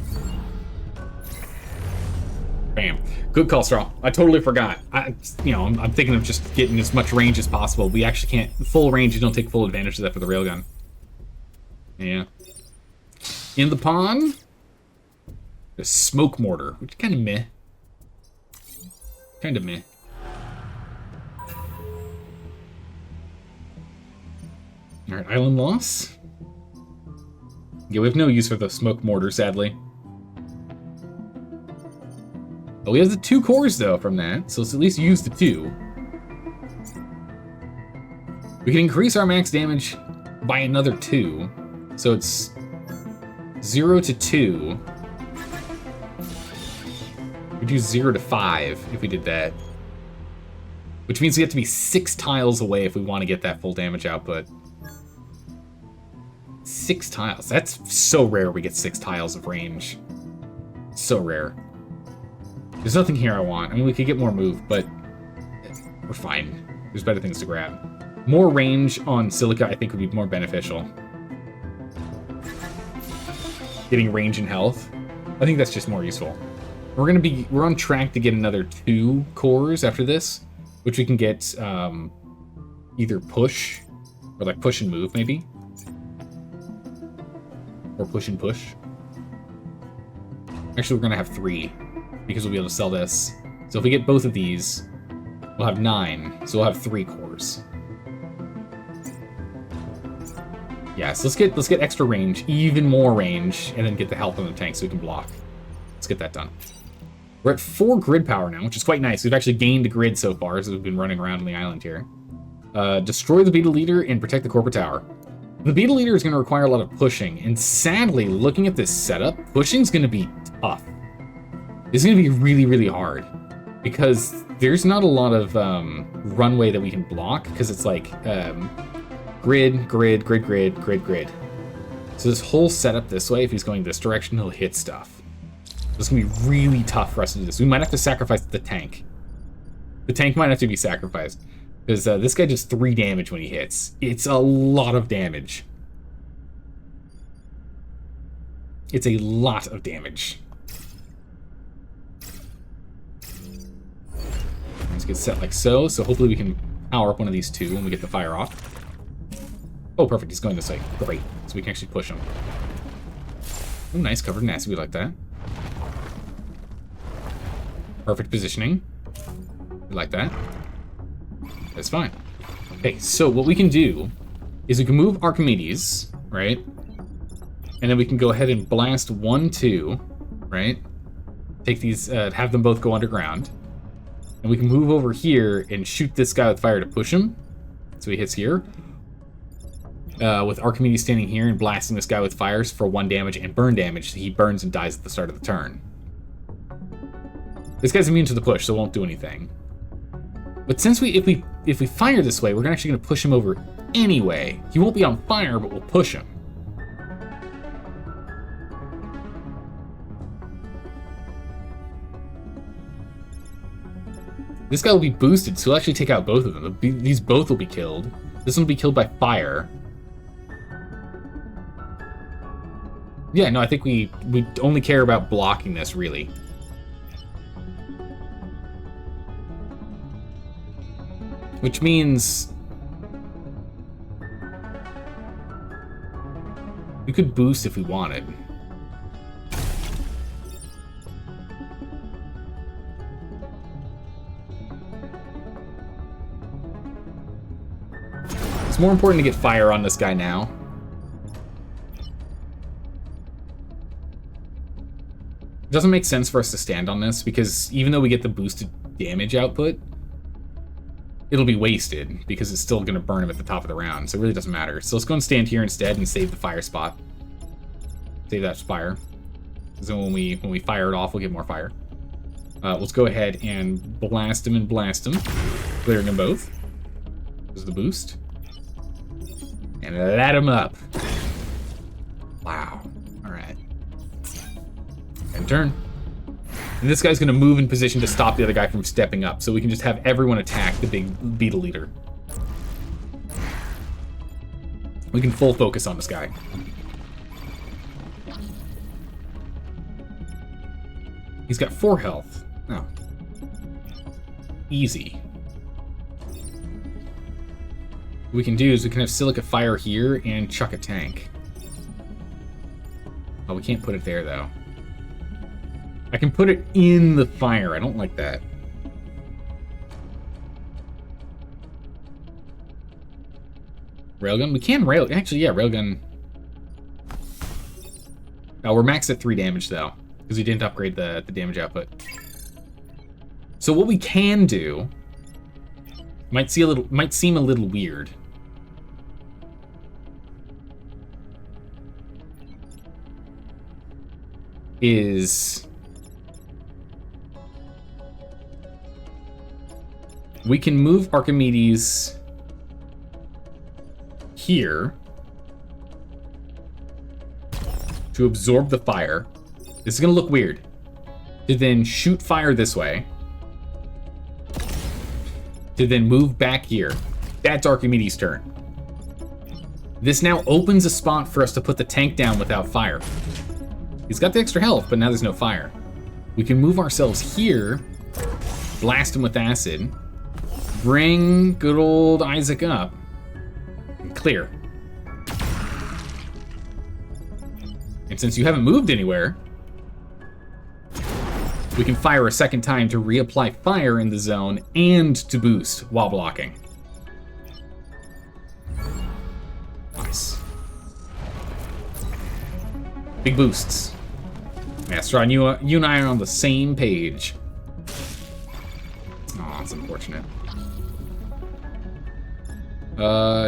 Bam. Good call, Straw. I totally forgot. I'm thinking of just getting as much range as possible. We actually can't. Full range, you don't take full advantage of that for the railgun. Yeah. In the pond, the smoke mortar, which kind of meh. Kind of meh. Alright, island loss. Yeah, we have no use for the smoke mortar, sadly. But we have the 2 cores, though, from that, so let's at least use the 2. We can increase our max damage by another 2. So it's 0 to 2. We'd do 0 to 5 if we did that. Which means we have to be 6 tiles away if we want to get that full damage output. 6 tiles. That's so rare we get 6 tiles of range. So rare. There's nothing here I want. I mean, we could get more move, but we're fine. There's better things to grab. More range on Silica, I think, would be more beneficial. Getting range and health, I think that's just more useful. We're on track to get another 2 cores after this, which we can get either push, or like push and move, maybe. Or push and push. Actually, we're gonna have 3. Because we'll be able to sell this. So if we get both of these, we'll have 9. So we'll have 3 cores. Yeah, so let's get extra range, even more range, and then get the health on the tank so we can block. Let's get that done. We're at 4 grid power now, which is quite nice. We've actually gained a grid so far, as we've been running around on the island here. Destroy the Beetle Leader and protect the corporate tower. The Beetle Leader is going to require a lot of pushing, and sadly, looking at this setup, pushing's going to be tough. It's going to be really, really hard because there's not a lot of runway that we can block because it's like grid, grid, grid, grid, grid, grid. So this whole setup this way, if he's going this direction, he'll hit stuff. It's going to be really tough for us to do this. We might have to sacrifice the tank. The tank might have to be sacrificed because this guy does 3 damage when he hits. It's a lot of damage. It's a lot of damage. Let's get set like so. So hopefully we can power up one of these 2 when we get the fire off. Oh, perfect. He's going this way. Great. So we can actually push him. Oh, nice. Covered in acid. We like that. Perfect positioning. We like that. That's fine. Okay, so what we can do is we can move Archimedes, right? And then we can go ahead and blast 1, 2, right? Take these, have them both go underground. And we can move over here and shoot this guy with fire to push him. So he hits here. With Archimedes standing here and blasting this guy with fires for 1 damage and burn damage. He burns and dies at the start of the turn. This guy's immune to the push, so it won't do anything. But since if we fire this way, we're actually going to push him over anyway. He won't be on fire, but we'll push him. This guy will be boosted, so he'll actually take out both of them. These both will be killed. This one will be killed by fire. Yeah, no, I think we only care about blocking this, really. Which means we could boost if we wanted. It's more important to get fire on this guy now. It doesn't make sense for us to stand on this because even though we get the boosted damage output, it'll be wasted because it's still going to burn him at the top of the round, so it really doesn't matter. So let's go and stand here instead and save the fire spot. Save that fire. Because then when we fire it off, we'll get more fire. Let's go ahead and blast him, clearing them both. This is the boost. And let him up. Wow. All right. End turn. And this guy's going to move in position to stop the other guy from stepping up, so we can just have everyone attack the big Beetle Leader. We can full focus on this guy. He's got 4 health. Oh. Easy. What we can do is we can have Silica Fire here and chuck a tank. Oh, we can't put it there, though. I can put it in the fire. I don't like that. Railgun? We can rail... Actually, yeah, railgun. Oh, we're maxed at 3 damage, though. Because we didn't upgrade the damage output. So what we can do... Might seem a little weird. Is... We can move Archimedes... here to absorb the fire. This is gonna look weird. To then shoot fire this way. To then move back here. That's Archimedes' turn. This now opens a spot for us to put the tank down without fire. He's got the extra health, but now there's no fire. We can move ourselves here, blast him with acid, bring good old Isaac up, clear. And since you haven't moved anywhere, we can fire a second time to reapply fire in the zone and to boost while blocking. Nice. Big boosts. Mastron, you and I are on the same page. Aw, that's unfortunate.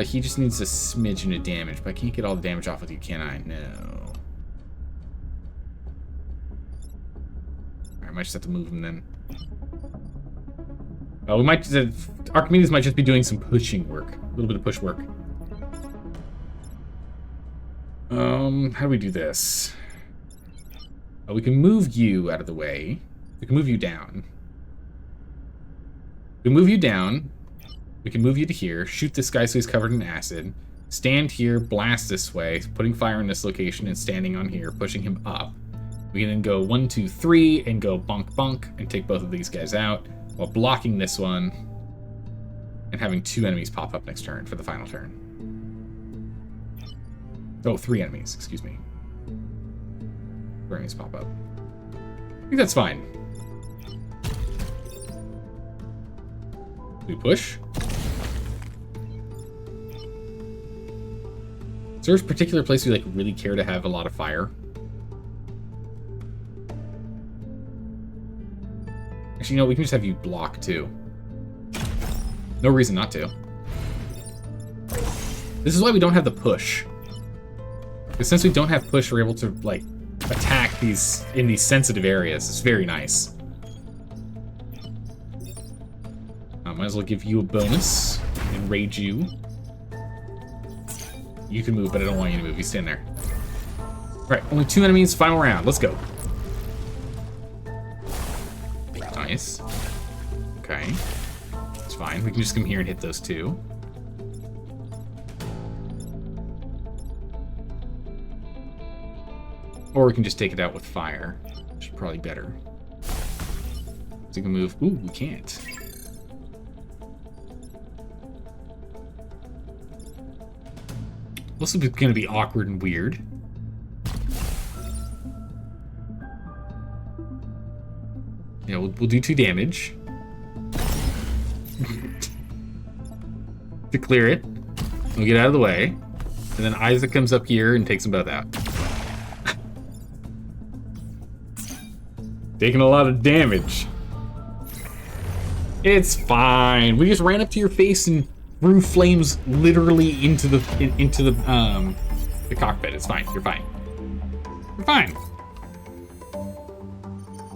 He just needs a smidgen of damage, but I can't get all the damage off with you, can I? No. I might just have to move him then. We might... Archimedes might just be doing some pushing work. A little bit of push work. How do we do this? We can move you out of the way. We can move you down. We move you down. We can move you to here, shoot this guy so he's covered in acid, stand here, blast this way, putting fire in this location and standing on here, pushing him up. We can then go 1, 2, 3 and go bonk bonk and take both of these guys out while blocking this one and having 2 enemies pop up next turn for the final turn. Oh, 3 enemies, excuse me. 3 enemies pop up. I think that's fine. We push. Is there a particular place we like really care to have a lot of fire? Actually, no, we can just have you block too. No reason not to. This is why we don't have the push. Because since we don't have push, we're able to like attack these in these sensitive areas. It's very nice. Might as well give you a bonus and rage you. You can move, but I don't want you to move. You stand there. Right, only 2 enemies, final round. Let's go. Nice. Okay. It's fine. We can just come here and hit those 2. Or we can just take it out with fire, which is probably better. So we can move. Ooh, we can't. This is going to be awkward and weird. Yeah, we'll do 2 damage. To clear it. We'll get out of the way. And then Isaac comes up here and takes them both out. Taking a lot of damage. It's fine. We just ran up to your face and threw flames literally into the cockpit. It's fine. You're fine. You're fine.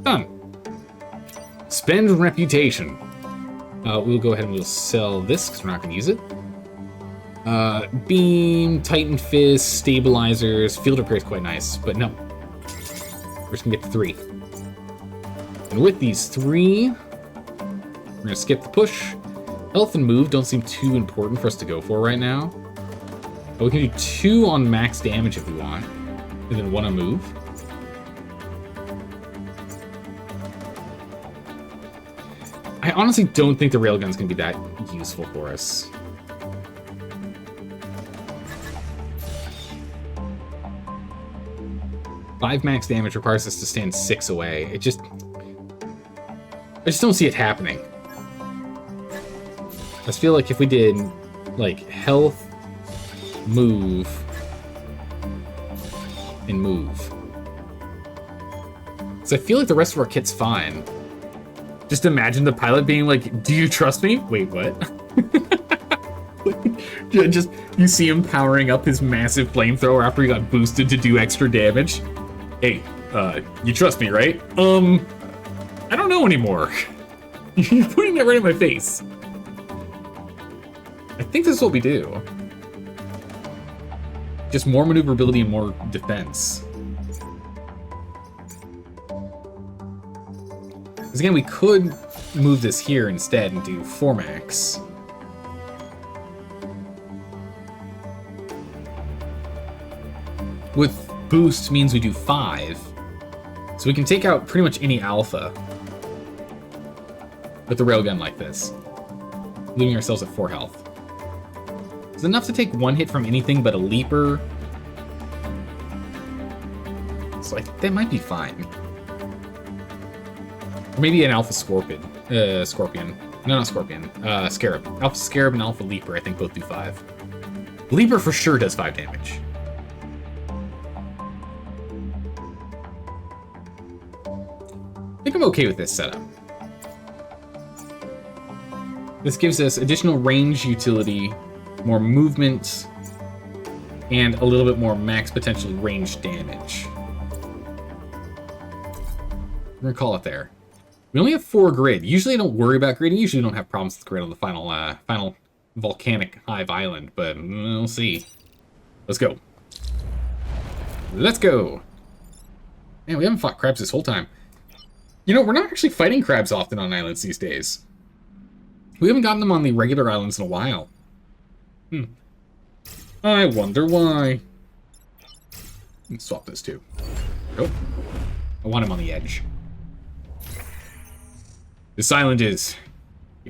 Done. Spend reputation. We'll go ahead and we'll sell this because we're not going to use it. Beam, Titan Fist, stabilizers, field repair is quite nice, but no. We're just gonna get to 3. And with these 3, we're gonna skip the push. Health and move don't seem too important for us to go for right now. But we can do 2 on max damage if we want. And then 1 on move. honestly don't think the railgun's gonna be that useful for us. Five max damage requires us to stand 6 away. I just don't see it happening. I just feel like if we did, like, health, move, and move. So I feel like the rest of our kit's fine. Just imagine the pilot being like, do you trust me? Wait, what? Just, you see him powering up his massive flamethrower after he got boosted to do extra damage. Hey, you trust me, right? I don't know anymore. You're putting that right in my face. I think this is what we do. Just more maneuverability and more defense. Because again, we could move this here instead and do 4 max. With boost means we do 5. So we can take out pretty much any alpha with a railgun like this, leaving ourselves at 4 health. It's enough to take 1 hit from anything but a leaper. So I think that might be fine. Or maybe an alpha scorpion. Scorpion. No, not scorpion. Scarab. Alpha scarab and alpha leaper, I think both do 5. Leaper for sure does 5 damage. I think I'm okay with this setup. This gives us additional range utility, more movement, and a little bit more max potential range damage. We're gonna call it there. We only have 4 grid. Usually I don't worry about grid. Usually don't have problems with grid on the final volcanic hive island, but we'll see. Let's go. Let's go. Man, we haven't fought crabs this whole time. You know, we're not actually fighting crabs often on islands these days. We haven't gotten them on the regular islands in a while. I wonder why. Let's swap this too. Nope. I want him on the edge. This island it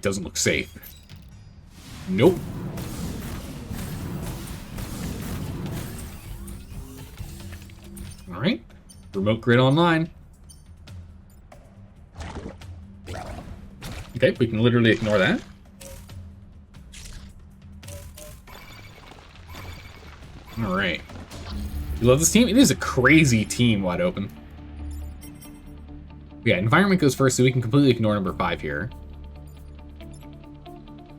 doesn't look safe. Nope. Alright. Remote grid online. Okay, we can literally ignore that. Alright. You love this team? It is a crazy team wide open. Yeah, environment goes first, so we can completely ignore number 5 here.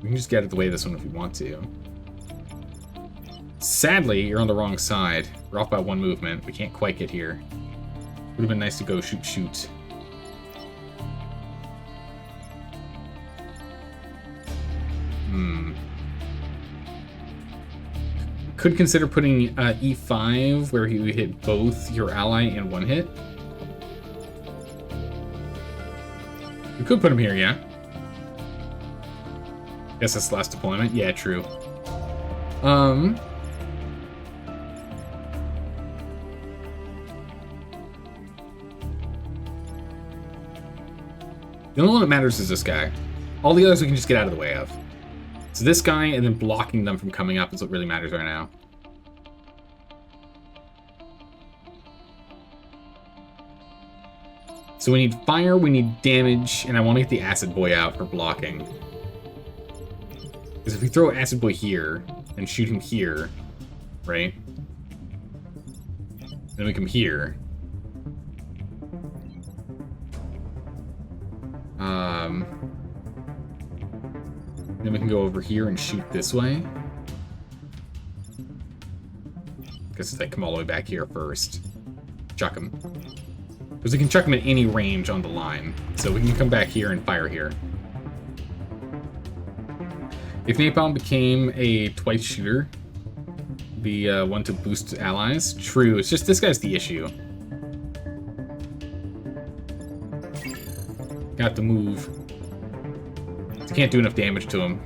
We can just get out of the way of this one if we want to. Sadly, you're on the wrong side. We're off by 1 movement. We can't quite get here. Would have been nice to go shoot. Could consider putting E5 where he would hit both your ally in 1 hit. We could put him here, yeah. Guess that's the last deployment. Yeah, true. The only one that matters is this guy. All the others we can just get out of the way of. So this guy and then blocking them from coming up is what really matters right now. So we need fire, we need damage, and I want to get the acid boy out for blocking. Because if we throw acid boy here and shoot him here, right? Then we come here. Then we can go over here and shoot this way. Guess they come all the way back here first. Chuck him. Because we can chuck him at any range on the line. So we can come back here and fire here. If Napalm became a twice shooter, the one to boost allies, true. It's just this guy's the issue. Got to move. So can't do enough damage to him.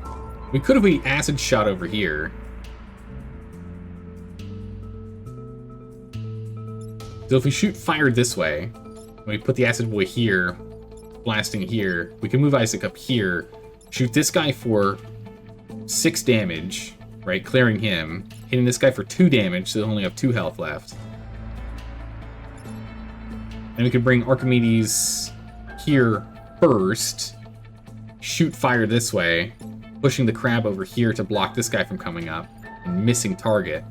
We could have we acid shot over here. So if we shoot fire this way, when we put the acid boy here, blasting here. We can move Isaac up here, shoot this guy for 6 damage, right? Clearing him. Hitting this guy for 2 damage, so they only have 2 health left. And we could bring Archimedes here first. Shoot fire this way. Pushing the crab over here to block this guy from coming up. And missing target.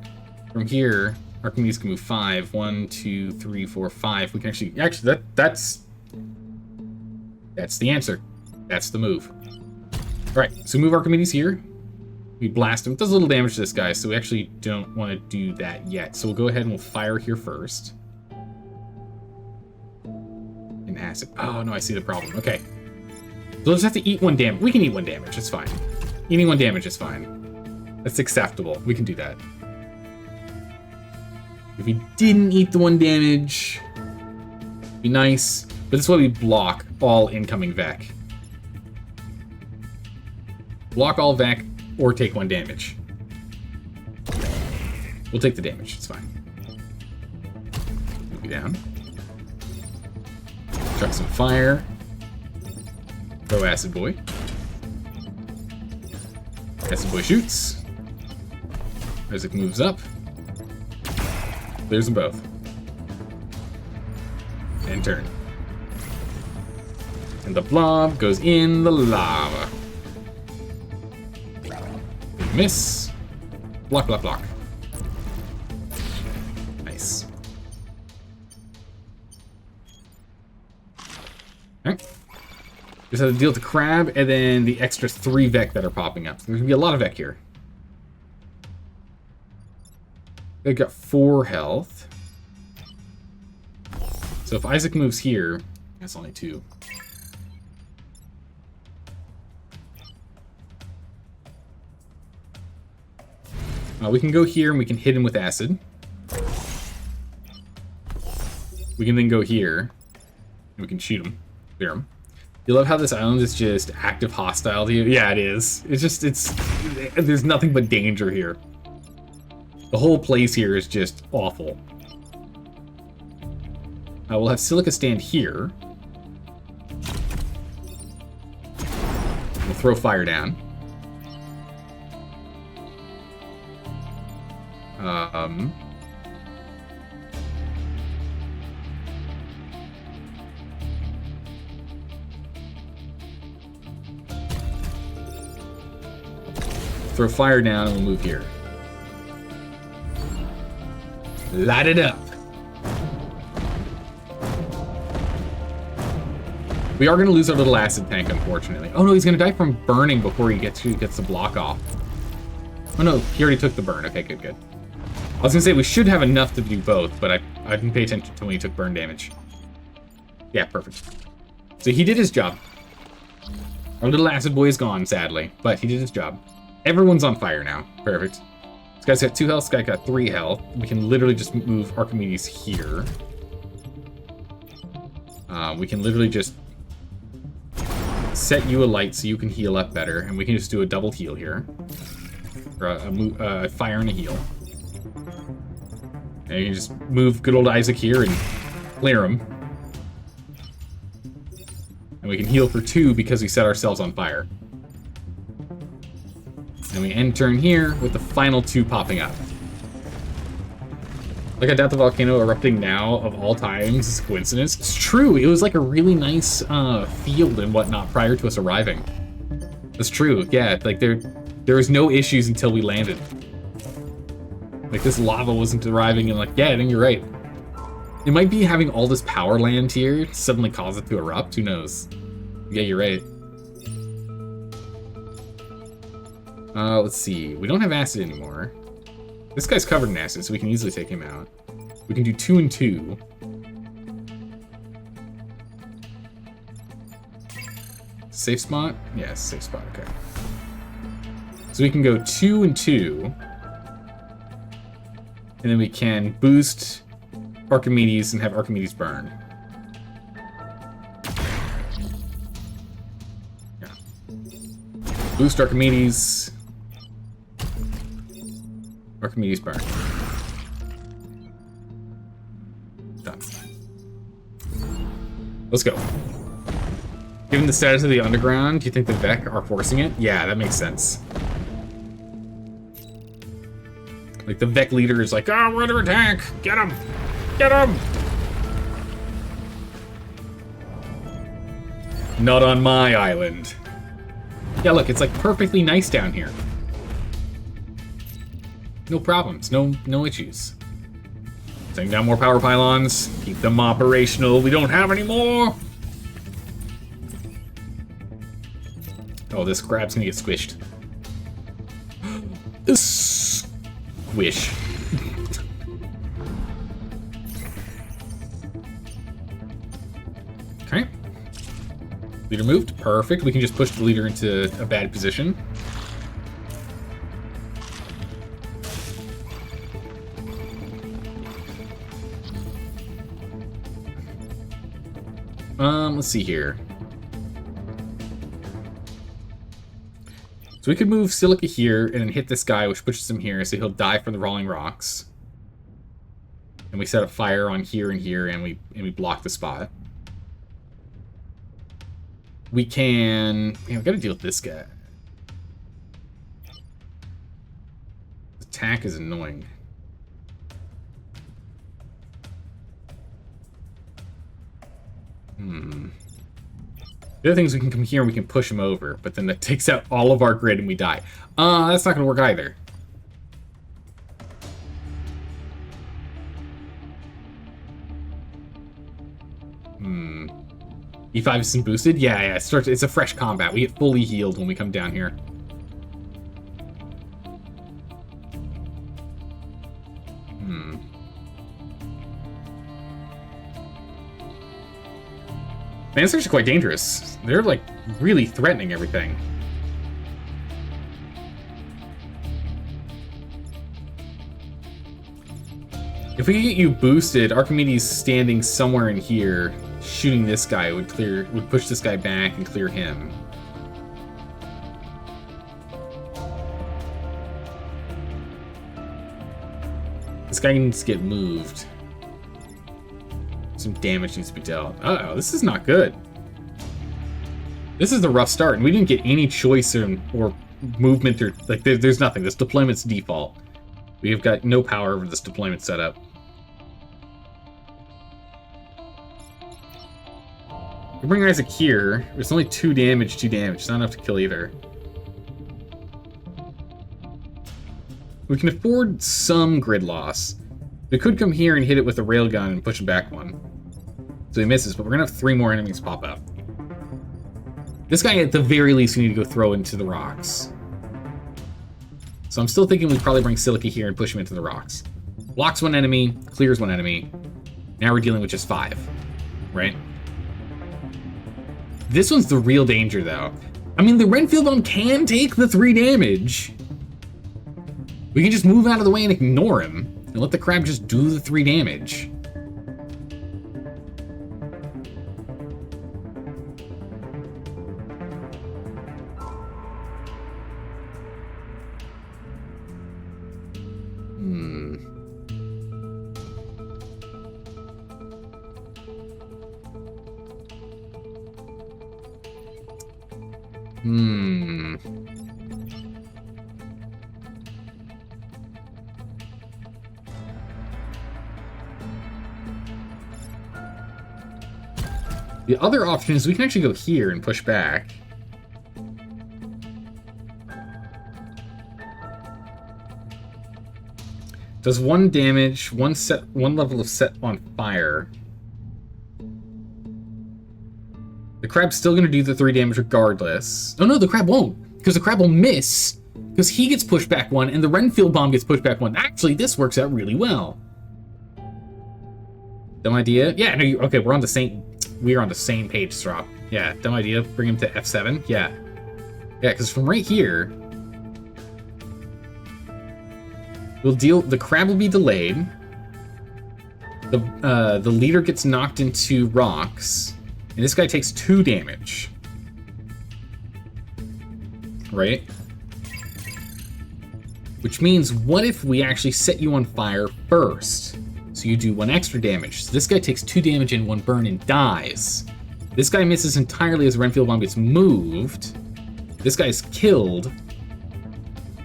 From here, Archimedes can move 5. 1, 2, 3, 4, 5. We can actually that's the answer. That's the move. Alright, so move Archimedes here. We blast him. It does a little damage to this guy, so we actually don't want to do that yet. So we'll go ahead and we'll fire here first. And acid. Oh, no, I see the problem. Okay. So we'll just have to eat 1 damage. We can eat 1 damage. It's fine. Eating 1 damage is fine. That's acceptable. We can do that. If we didn't eat the 1 damage, it'd be nice. But this is why we block all incoming Vec. Block all Vec or take 1 damage. We'll take the damage. It's fine. Move you down. Chuck some fire. Throw Acid Boy. Acid Boy shoots. Isaac moves up. Clears them both. And turn. And the blob goes in the lava. Miss. Block, block, block. Nice. Alright. Just have to deal with the crab and then the extra 3 Vec that are popping up. So there's gonna be a lot of Vec here. They've got 4 health. So if Isaac moves here, that's only 2. We can go here and we can hit him with acid. We can then go here and we can shoot him, clear him. You love how this island is just active hostile to you? Yeah, it is. There's nothing but danger here. The whole place here is just awful. We'll have Silica stand here. We'll throw fire down. Throw fire down and we'll move here. Light it up. We are going to lose our little acid tank, unfortunately. Oh no, he's going to die from burning before he gets the block off. Oh no, he already took the burn. Okay, good, good. I was going to say we should have enough to do both, but I didn't pay attention to when he took burn damage. Yeah, perfect. So he did his job. Our little acid boy is gone, sadly, but he did his job. Everyone's on fire now. Perfect. This guy's got 2 health, this guy got 3 health. We can literally just move Archimedes here. We can literally just set you alight so you can heal up better, and we can just do a double heal here. Or a fire and a heal. And you can just move good old Isaac here and clear him. And we can heal for 2 because we set ourselves on fire. And we end turn here with the final 2 popping up. Like, I doubt the volcano erupting now of all times is a coincidence. It's true, it was like a really nice field and whatnot prior to us arriving. That's true, yeah, like there was no issues until we landed. Like, this lava wasn't arriving and like, yeah, I think you're right. It might be having all this power land here suddenly cause it to erupt, who knows? Yeah, you're right. Let's see. We don't have acid anymore. This guy's covered in acid, so we can easily take him out. We can do 2 and 2. Safe spot? Yes, safe spot, okay. So we can go 2 and 2. And then we can boost Archimedes and have Archimedes burn. Yeah. Boost Archimedes. Archimedes burn. Done. Let's go. Given the status of the underground, do you think the Vec are forcing it? Yeah, that makes sense. Like, the Vec leader is like, oh, we're under attack! Get him! Get him! Not on my island. Yeah, look, it's like perfectly nice down here. No problems, no issues. Setting down more power pylons, keep them operational. We don't have any more! Oh, this crab's gonna get squished. Squish. Okay. Leader moved. Perfect. We can just push the leader into a bad position. Let's see here. So we could move Silica here and then hit this guy, which pushes him here, so he'll die from the rolling rocks. And we set up fire on here and here, and we block the spot. We can... Man, we gotta deal with this guy. Attack is annoying. The other thing is we can come here and we can push him over, but then that takes out all of our grid and we die. That's not gonna work either. E5 isn't boosted? Yeah, it's a fresh combat. We get fully healed when we come down here. Man, it's actually quite dangerous. They're, like, really threatening everything. If we could get you boosted, Archimedes standing somewhere in here, shooting this guy would push this guy back and clear him. This guy needs to get moved. Some damage needs to be dealt. Uh-oh, this is not good. This is the rough start, and we didn't get any choice or movement or... Like, there's nothing. This deployment's default. We have got no power over this deployment setup. We bring Isaac here. It's only 2 damage, 2 damage. It's not enough to kill either. We can afford some grid loss. We could come here and hit it with a railgun and push him back one. So he misses, but we're gonna have 3 more enemies pop up. This guy, at the very least, we need to go throw into the rocks. So I'm still thinking we probably bring Silica here and push him into the rocks. Blocks 1 enemy, clears 1 enemy. Now we're dealing with just 5, right? This one's the real danger, though. I mean, the Renfield bomb can take the 3 damage. We can just move out of the way and ignore him. And let the crab just do the 3 damage. The other option is we can actually go here and push back. Does 1 damage, 1 level of set on fire. The crab's still gonna do the 3 damage regardless. Oh no, the crab won't, because the crab will miss, because he gets pushed back 1 and the Renfield bomb gets pushed back 1. Actually, this works out really well. Dumb idea? Yeah, no, okay, we're on the same page, Strop. Yeah, dumb idea. Bring him to F7. Yeah. Yeah, because from right here, the crab will be delayed. The leader gets knocked into rocks, and this guy takes 2 damage. Right? Which means, what if we actually set you on fire first? So you do 1 extra damage. So this guy takes 2 damage in 1 burn and dies. This guy misses entirely as Renfield bomb gets moved. This guy's killed.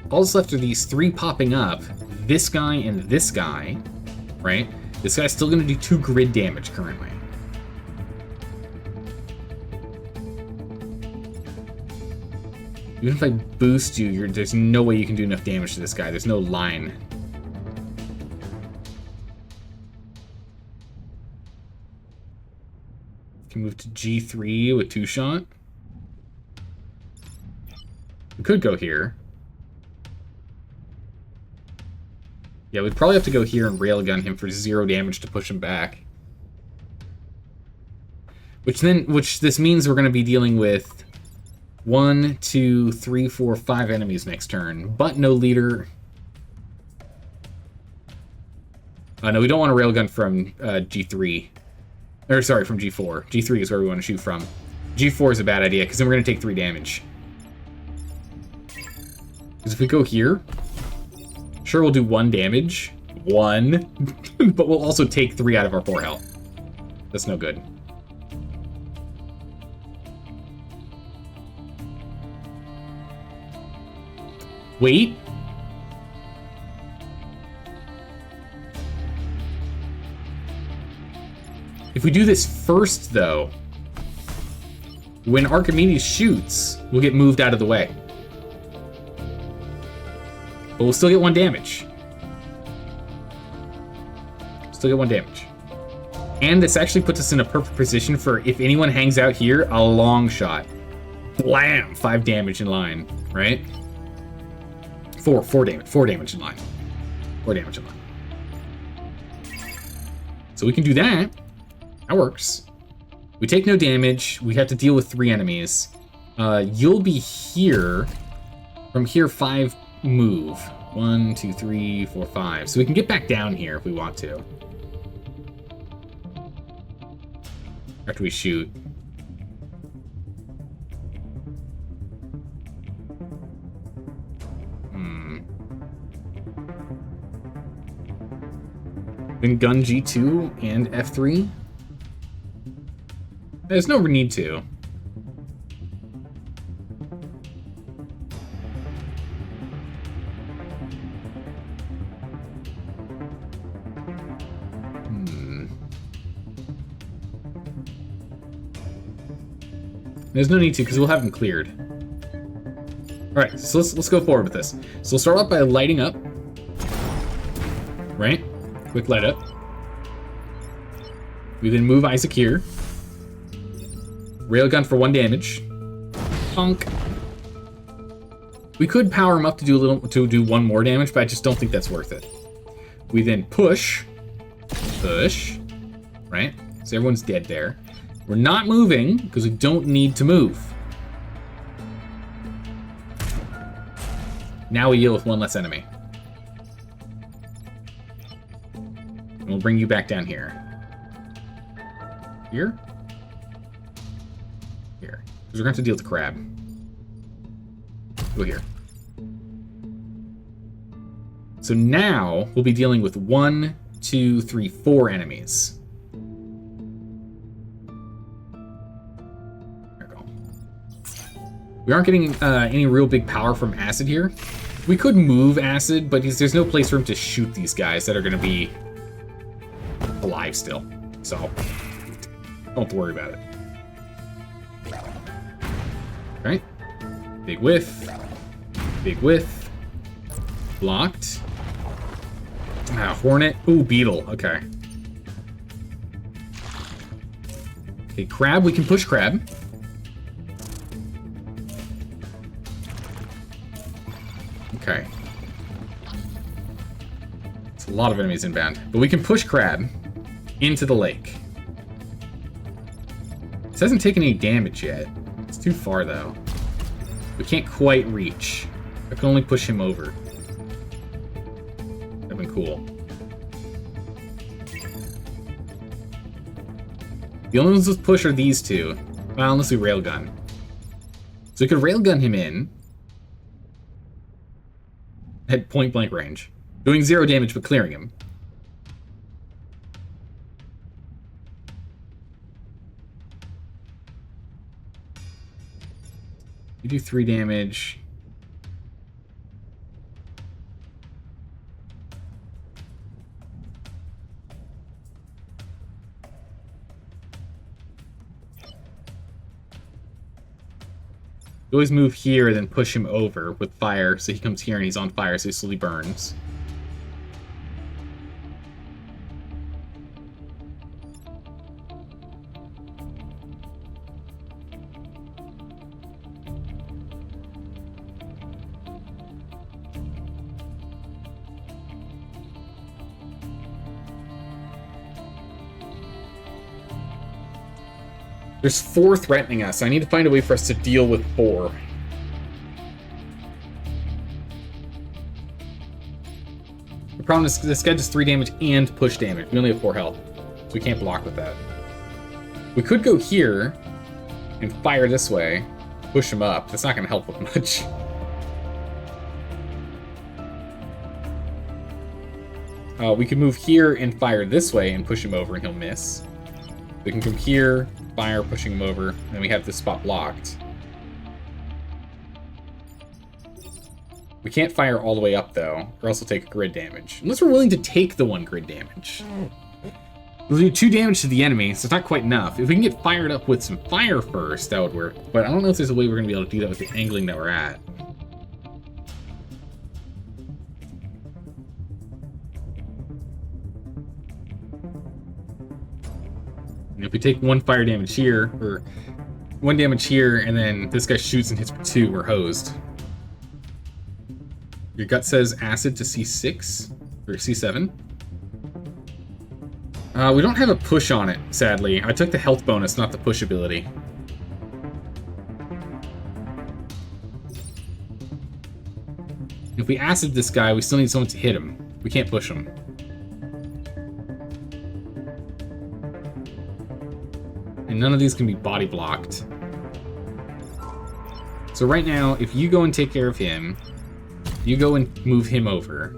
All that's left are these three popping up. This guy and this guy, right? This guy's still going to do 2 grid damage currently. Even if I boost you, there's no way you can do enough damage to this guy. There's no line. Can move to G3 with 2-shot. We could go here. Yeah, we'd probably have to go here and railgun him for 0 damage to push him back. Which this means we're going to be dealing with 1, 2, 3, 4, 5 enemies next turn, but no leader. No, we don't want to railgun from G3. Or, sorry, from G4. G3 is where we want to shoot from. G4 is a bad idea, because then we're going to take 3 damage. Because if we go here, sure, we'll do 1 damage. 1. But we'll also take 3 out of our 4 health. That's no good. Wait. If we do this first, though, when Archimedes shoots, we'll get moved out of the way. But we'll still get 1 damage. Still get 1 damage. And this actually puts us in a perfect position for, if anyone hangs out here, a long shot. Blam! 5 damage in line, right? 4 damage. 4 damage in line. 4 damage in line. So we can do that. That works. We take no damage. We have to deal with 3 enemies. You'll be here. From here, 5 move. 1, 2, 3, 4, 5. So we can get back down here if we want to. After we shoot. Then gun G2 and F3. There's no need to. There's no need to, because we'll have them cleared. Alright, so let's go forward with this. So we'll start off by lighting up. Right? Quick light up. We then move Isaac here. Railgun for 1 damage. Punk. We could power him up to do 1 more damage, but I just don't think that's worth it. We then push. Push. Right? So everyone's dead there. We're not moving, because we don't need to move. Now we deal with 1 less enemy. And we'll bring you back down here. Here? Here. Because we're going to have to deal with the crab. Go here. So now, we'll be dealing with 1, 2, 3, 4 enemies. There we go. We aren't getting any real big power from Acid here. We could move Acid, but there's no place for him to shoot these guys that are going to be alive still. So, don't worry about it. Right? Big whiff. Big whiff. Blocked. Hornet. Ooh, Beetle. Okay. Okay, Crab. We can push Crab. Okay. It's a lot of enemies inbound. But we can push Crab into the lake. This hasn't taken any damage yet. It's too far, though. We can't quite reach. I can only push him over. That'd been cool. The only ones with push are these two. Well, unless we railgun. So we could railgun him in. At point blank range. Doing 0 damage, but clearing him. You do 3 damage. You always move here and then push him over with fire, so he comes here and he's on fire, so he slowly burns. There's 4 threatening us. I need to find a way for us to deal with 4. The problem is this guy does 3 damage and push damage. We only have 4 health, so we can't block with that. We could go here and fire this way, push him up. That's not going to help with much. We could move here and fire this way and push him over and he'll miss. We can come here, fire, pushing him over, and then we have this spot blocked. We can't fire all the way up, though, or else we'll take grid damage. Unless we're willing to take the 1 grid damage. We'll do 2 damage to the enemy, so it's not quite enough. If we can get fired up with some fire first, that would work. But I don't know if there's a way we're going to be able to do that with the angling that we're at. And if we take 1 fire damage here, or 1 damage here, and then this guy shoots and hits for 2, we're hosed. Your gut says acid to C6, or C7. We don't have a push on it, sadly. I took the health bonus, not the push ability. If we acid this guy, we still need someone to hit him. We can't push him. And none of these can be body blocked. So right now, if you go and take care of him, you go and move him over.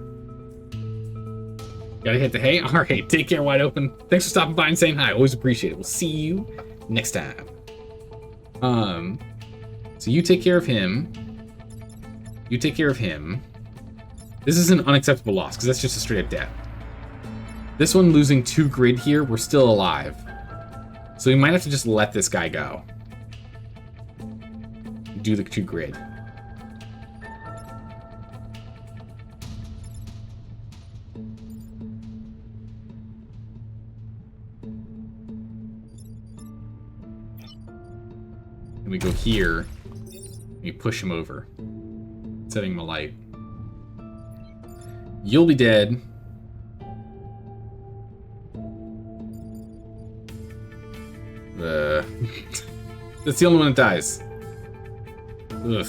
Gotta hit the hay? Alright, take care, Wide Open. Thanks for stopping by and saying hi. Always appreciate it. We'll see you next time. So you take care of him. You take care of him. This is an unacceptable loss, because that's just a straight up death. This one losing 2 grid here, we're still alive. So we might have to just let this guy go. Do the 2 grid. And we go here, and we push him over, setting him alight. You'll be dead. That's the only one that dies. Ugh.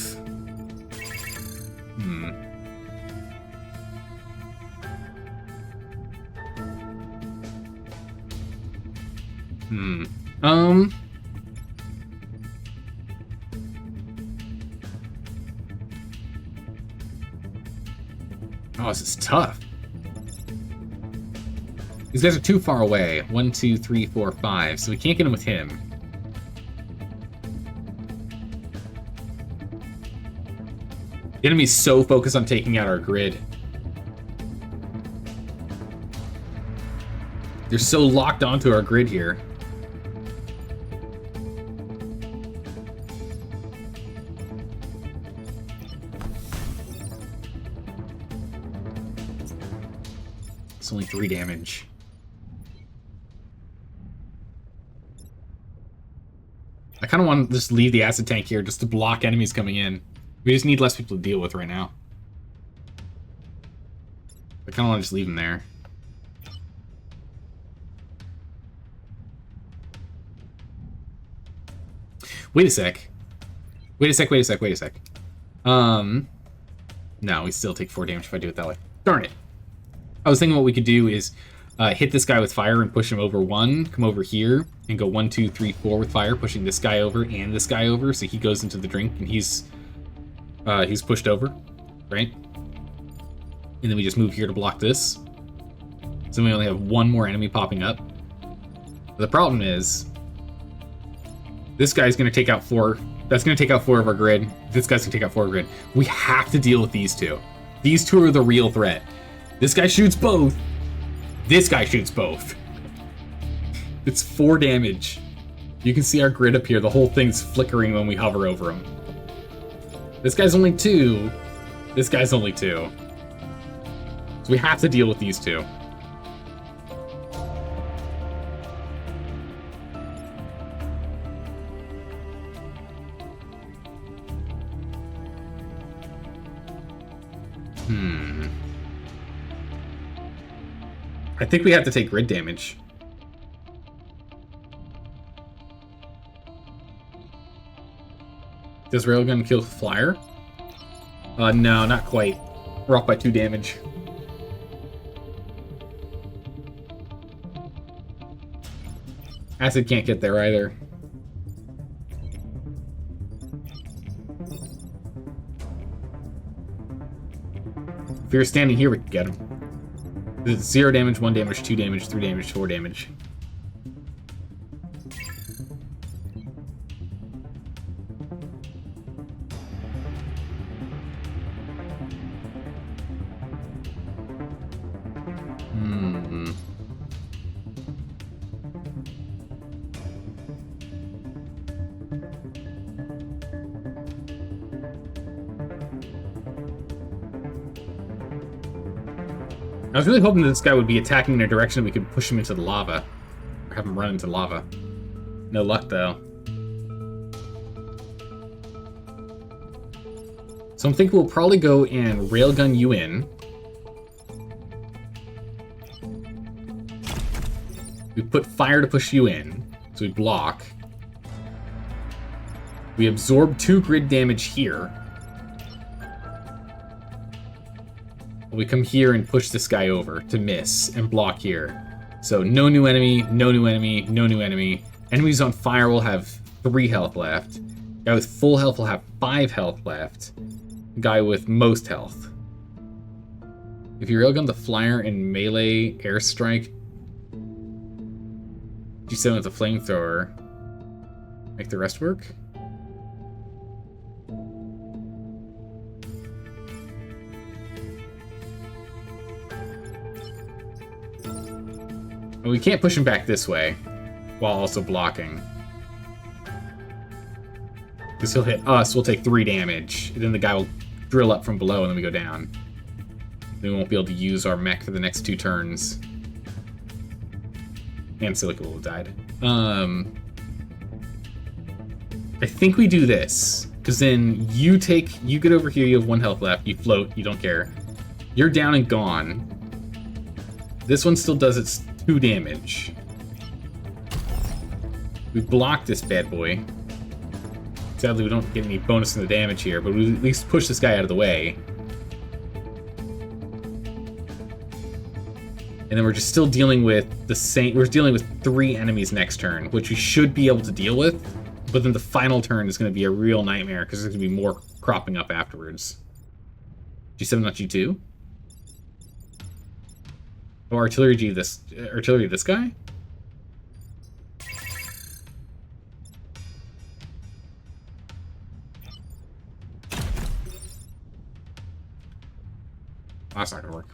Oh, this is tough. These guys are too far away. 1, 2, 3, 4, 5. So we can't get him with him. The enemy's so focused on taking out our grid. They're so locked onto our grid here. It's only 3 damage. I kind of want to just leave the acid tank here just to block enemies coming in. We just need less people to deal with right now. I kind of want to just leave him there. Wait a sec. Wait a sec, wait a sec, wait a sec. No, we still take 4 damage if I do it that way. Darn it. I was thinking what we could do is hit this guy with fire and push him over 1, come over here, and go 1, 2, 3, 4 with fire, pushing this guy over and this guy over, so he goes into the drink and he's pushed over, right? And then we just move here to block this. So we only have 1 more enemy popping up. The problem is, This guy's going to take out 4. That's going to take out 4 of our grid. This guy's going to take out 4 of our grid. We have to deal with these two. These two are the real threat. This guy shoots both. This guy shoots both. It's 4 damage. You can see our grid up here. The whole thing's flickering when we hover over him. This guy's only 2. This guy's only 2. So we have to deal with these two. I think we have to take grid damage. Does Railgun kill Flyer? No, not quite. We're off by 2 damage. Acid can't get there either. If we were standing here, we could get him. It's 0 damage, 1 damage, 2 damage, 3 damage, 4 damage. I was really hoping that this guy would be attacking in a direction that we could push him into the lava. Or have him run into lava. No luck, though. So I'm thinking we'll probably go and railgun you in. We put fire to push you in. So we block. We absorb 2 grid damage here. We come here and push this guy over to miss and block here. So no new enemy, no new enemy, no new enemy. Enemies on fire will have 3 health left. Guy with full health will have 5 health left. Guy with most health. If you railgun the flyer and melee airstrike, G7 with a flamethrower, make the rest work? We can't push him back this way, while also blocking. Because he'll hit us, we'll take 3 damage, and then the guy will drill up from below, and then we go down. Then we won't be able to use our mech for the next 2 turns. And Silica will have died. I think we do this, because then you get over here, you have 1 health left, you float, you don't care. You're down and gone. This one still does its 2 damage. We block this bad boy. Sadly, we don't get any bonus in the damage here, but we at least push this guy out of the way. And then we're just still dealing with the same. We're dealing with 3 enemies next turn, which we should be able to deal with. But then the final turn is going to be a real nightmare because there's going to be more cropping up afterwards. G7, not G2. Oh, artillery this guy? Oh, that's not gonna work.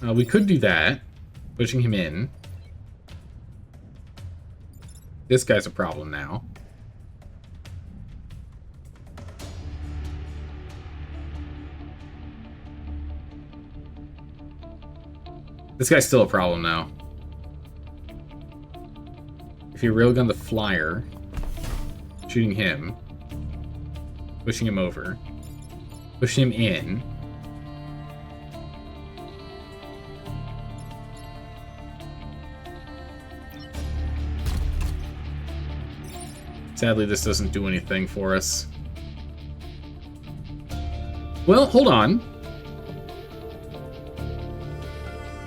We could do that, pushing him in. This guy's a problem now. This guy's still a problem now. If you railgun the flyer, shooting him, pushing him over, pushing him in. Sadly, this doesn't do anything for us. Well, hold on.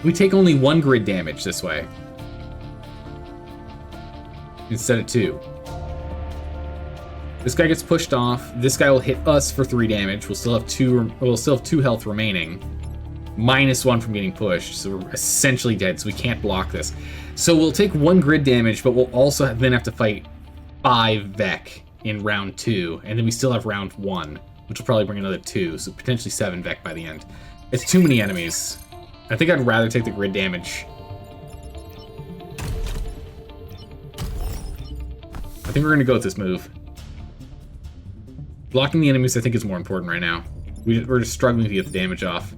We take only 1 grid damage this way. Instead of 2. This guy gets pushed off. This guy will hit us for 3 damage. We'll still have 2 health remaining. -1 from getting pushed, so we're essentially dead, so we can't block this. So we'll take 1 grid damage, but we'll also then have to fight 5 Vec in round 2, and then we still have round 1, which will probably bring another 2, so potentially 7 Vec by the end. It's too many enemies. I think I'd rather take the grid damage. I think we're going to go with this move. Blocking the enemies, I think, is more important right now. We're just struggling to get the damage off.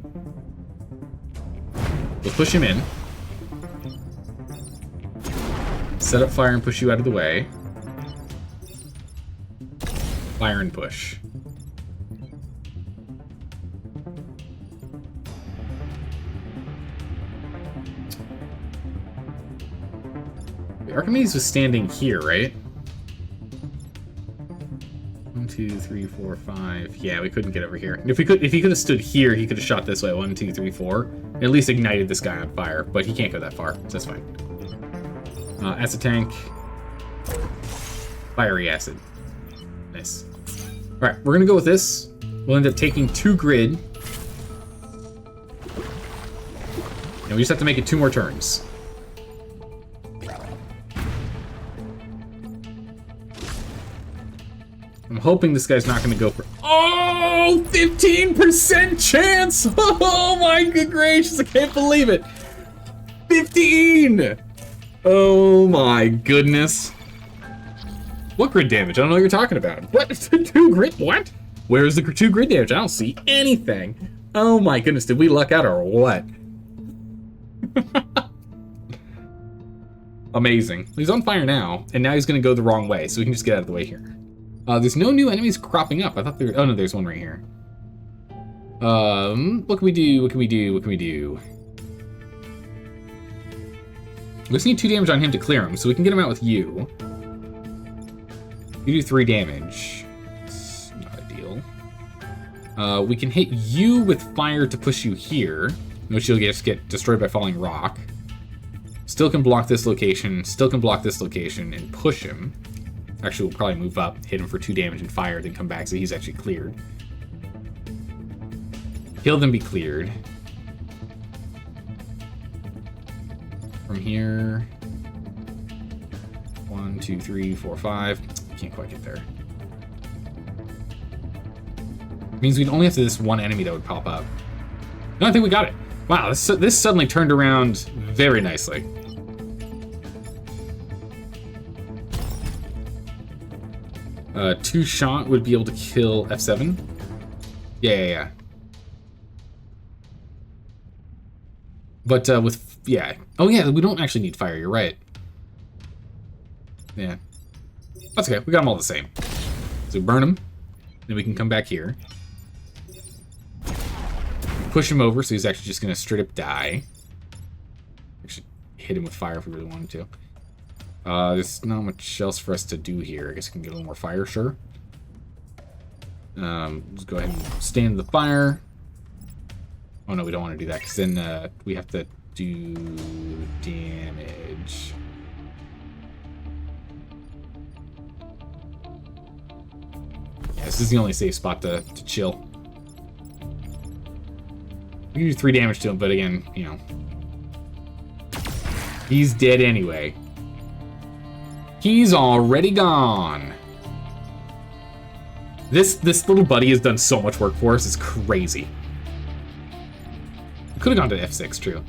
We'll push him in. Set up fire and push you out of the way. Fire and push. Archimedes was standing here, right? 1, 2, 3, 4, 5. Yeah, we couldn't get over here. If he could have stood here, he could have shot this way. 1, 2, 3, 4. And at least ignited this guy on fire, but he can't go that far, so that's fine. Acid tank. Fiery acid. Nice. Alright, we're gonna go with this. We'll end up taking 2 grid. And we just have to make it 2 more turns. I'm hoping this guy's not going to go for... Oh! 15% chance! Oh my good gracious, I can't believe it! 15! Oh my goodness. What grid damage? I don't know what you're talking about. What? 2 grid? What? Where's the 2 grid damage? I don't see anything. Oh my goodness, did we luck out or what? Amazing. He's on fire now, and now he's going to go the wrong way, so we can just get out of the way here. There's no new enemies cropping up. I thought there... Oh, no, there's one right here. What can we do? What can we do? What can we do? We just need 2 damage on him to clear him, so we can get him out with you. You do 3 damage. It's not ideal. We can hit you with fire to push you here, which you'll just get destroyed by falling rock. Still can block this location, still can block this location, and push him. Actually, we'll probably move up, hit him for 2 damage and fire, then come back so he's actually cleared. He'll then be cleared. From here... 1, 2, 3, 4, 5. Can't quite get there. It means we'd only have to this 1 enemy that would pop up. No, I think we got it. Wow, this suddenly turned around very nicely. Two shot would be able to kill F7. Yeah. But with, yeah. Oh yeah, we don't actually need fire, you're right. Yeah. That's okay, we got them all the same. So burn them, then we can come back here. Push him over, so he's actually just gonna straight up die. Actually, hit him with fire if we really wanted to. There's not much else for us to do here. I guess we can get a little more fire, sure. Let's go ahead and stand the fire. Oh no, we don't want to do that, because then we have to do damage. Yeah, this is the only safe spot to chill. We can do 3 damage to him, but again, you know. He's dead anyway. He's already gone. This little buddy has done so much work for us, it's crazy. We could have gone to F6, true.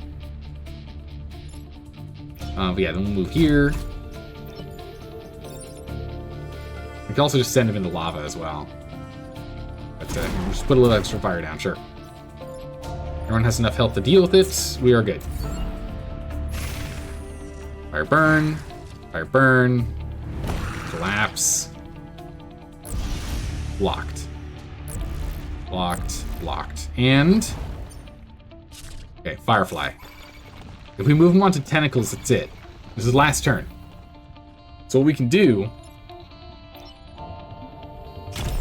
But yeah, then we'll move here. We can also just send him into lava as well. But we'll just put a little extra fire down, sure. Everyone has enough health to deal with it. We are good. Fire burn. Fire burn. Collapse. Blocked. Blocked. Blocked. And... okay, Firefly. If we move him onto tentacles, that's it. This is last turn. So what we can do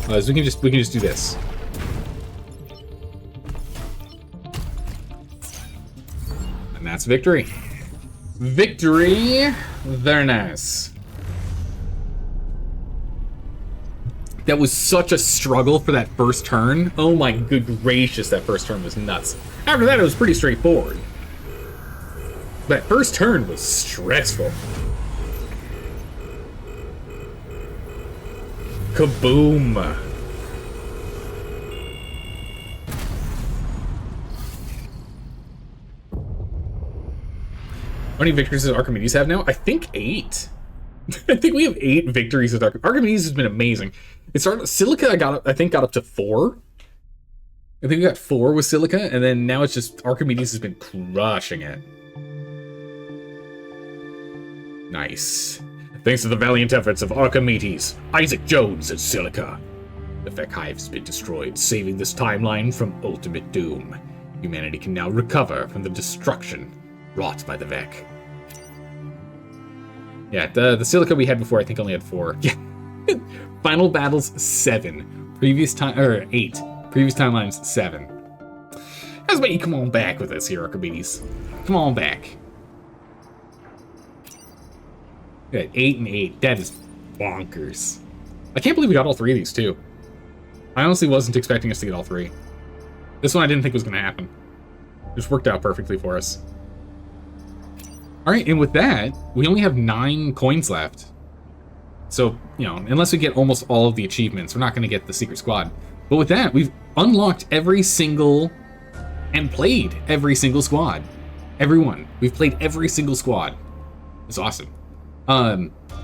is we can just do this. And that's victory. Victory! Very nice. That was such a struggle for that first turn. Oh my good gracious, that first turn was nuts. After that, it was pretty straightforward. That first turn was stressful. Kaboom! How many victories does Archimedes have now? I think 8. I think we have 8 victories with Archimedes has been amazing. It started Silica. I think got up to 4. I think we got 4 with Silica, and then now it's just Archimedes has been crushing it. Nice. Thanks to the valiant efforts of Archimedes, Isaac Jones, and Silica, the Vec Hive's been destroyed, saving this timeline from ultimate doom. Humanity can now recover from the destruction wrought by the Vec. Yeah, the Silica we had before I think only had 4. Yeah. Final battles 7. Previous time 8. Previous timelines 7. How's about you come on back with us here, Archimedes? Come on back. Good, 8 and 8. That is bonkers. I can't believe we got all 3 of these too. I honestly wasn't expecting us to get all 3. This one I didn't think was going to happen. It just worked out perfectly for us. Alright, and with that, we only have 9 coins left. So, you know, unless we get almost all of the achievements, we're not going to get the Secret Squad. But with that, we've unlocked every single and played every single squad. Everyone. We've played every single squad. It's awesome.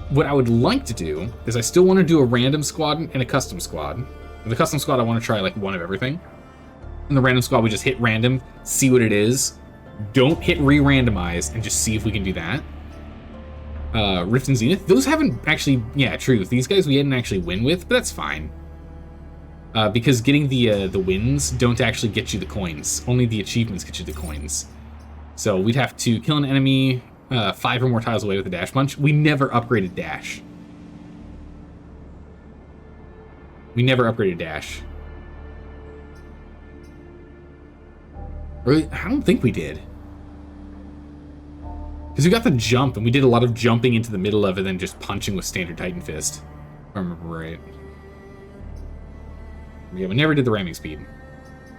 What I would like to do is I still want to do a random squad and a custom squad. In the custom squad, I want to try like one of everything. In the random squad, we just hit random, see what it is. Don't hit re-randomize and just see if we can do that. Rift and Zenith, those haven't actually, yeah, true. These guys we didn't actually win with, but that's fine. Because getting the wins don't actually get you the coins. Only the achievements get you the coins. So we'd have to kill an enemy 5 or more tiles away with a dash punch. We never upgraded dash. We never upgraded dash. Really? I don't think we did. Because we got the jump, and we did a lot of jumping into the middle of it, and then just punching with standard Titan Fist. If I remember right. Yeah, we never did the ramming speed.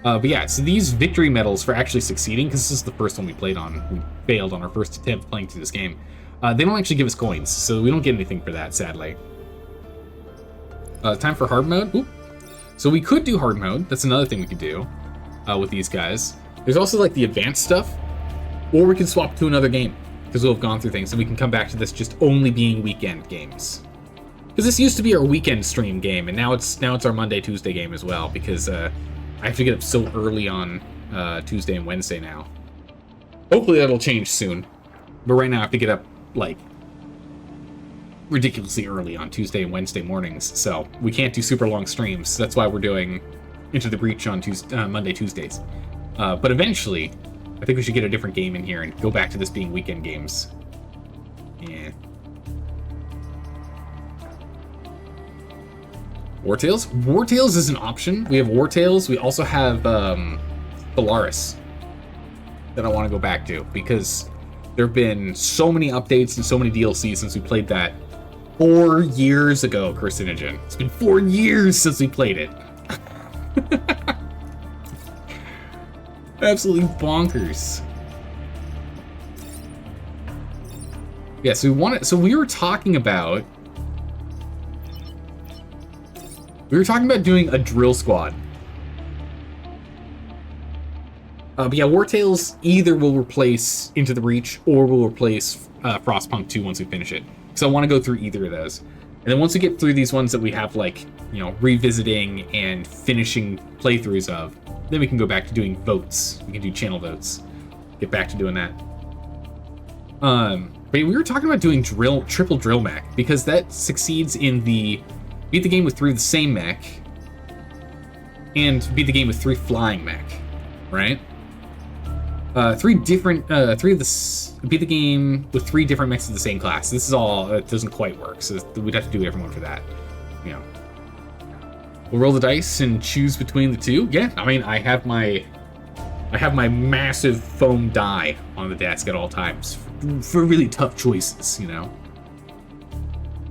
But yeah, so these victory medals for actually succeeding, because this is the first one we played on. We failed on our first attempt playing through this game. They don't actually give us coins, so we don't get anything for that, sadly. Time for hard mode. Oop. So we could do hard mode. That's another thing we could do with these guys. There's also like the advanced stuff, or we can swap to another game because we'll have gone through things, and we can come back to this just only being weekend games. Because this used to be our weekend stream game, and now it's our Monday, Tuesday game as well, because I have to get up so early on Tuesday and Wednesday now. Hopefully that'll change soon. But right now I have to get up, like, ridiculously early on Tuesday and Wednesday mornings, so we can't do super long streams. That's why we're doing Into the Breach on Monday, Tuesdays. But eventually, I think we should get a different game in here and go back to this being weekend games. Yeah. Wartails? Wartails is an option. We have Wartails. We also have Polaris that I want to go back to, because there have been so many updates and so many DLCs since we played that 4 years ago, Carcinogen. It's been 4 years since we played it. Absolutely bonkers. Yeah, so we were talking about doing a drill squad. But yeah, Wartails either will replace Into the Breach or will replace Frostpunk 2 once we finish it. So I want to go through either of those. And then once we get through these ones that we have, like, you know, revisiting and finishing playthroughs of, then we can go back to doing votes. We can do channel votes. Get back to doing that. But we were talking about doing triple drill mech, because that succeeds in the beat the game with 3 of the same mech, and beat the game with 3 flying mech, right? 3 different, beat the game with 3 different mechs of the same class. This is all, it doesn't quite work, so we'd have to do everyone for that, you know. We'll roll the dice and choose between the 2. Yeah, I mean, I have my massive foam die on the desk at all times for really tough choices, you know.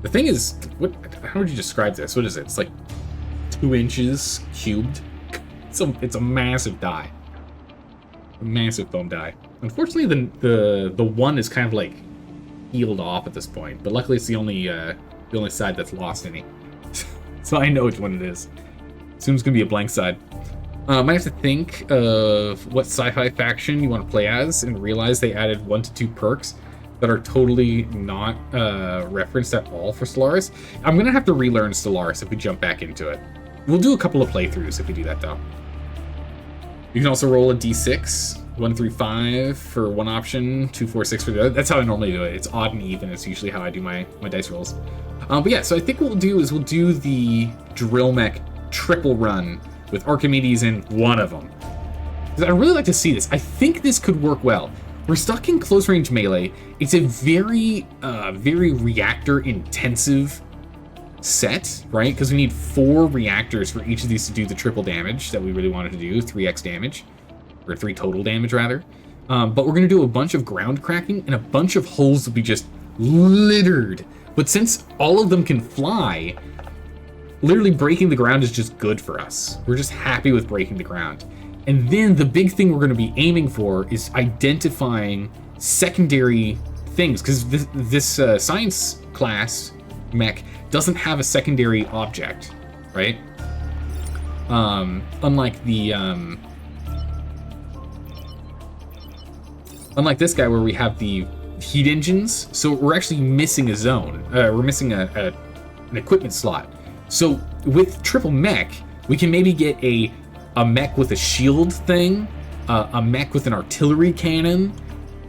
The thing is, how would you describe this? What is it? It's like 2 inches cubed. It's a massive die. A massive foam die. Unfortunately, the one is kind of like healed off at this point, but luckily it's the only side that's lost any. So I know which one it is. Assume it's gonna be a blank side. Might have to think of what sci-fi faction you want to play as, and realize they added 1 to 2 perks that are totally not referenced at all for Stellaris. I'm gonna have to relearn Stellaris if we jump back into it. We'll do a couple of playthroughs if we do that though. You can also roll a d6, 1 through 5 for one option, 2, 4, 6 for the other. That's how I normally do it. It's odd and even. It's usually how I do my dice rolls. But yeah, so I think what we'll do is we'll do the drill mech triple run with Archimedes in one of them. Because I really like to see this. I think this could work well. We're stuck in close range melee. It's a very reactor intensive set, right? Because we need 4 reactors for each of these to do the triple damage that we really wanted to do, 3x damage, or 3 total damage rather. But we're gonna do a bunch of ground cracking, and a bunch of holes will be just littered. But since all of them can fly, literally breaking the ground is just good for us. We're just happy with breaking the ground. And then the big thing we're going to be aiming for is identifying secondary things, because this science class mech doesn't have a secondary object, right? Unlike this guy where we have the heat engines, so we're actually missing a zone. We're missing an equipment slot. So with triple mech, we can maybe get a mech with a shield thing, a mech with an artillery cannon,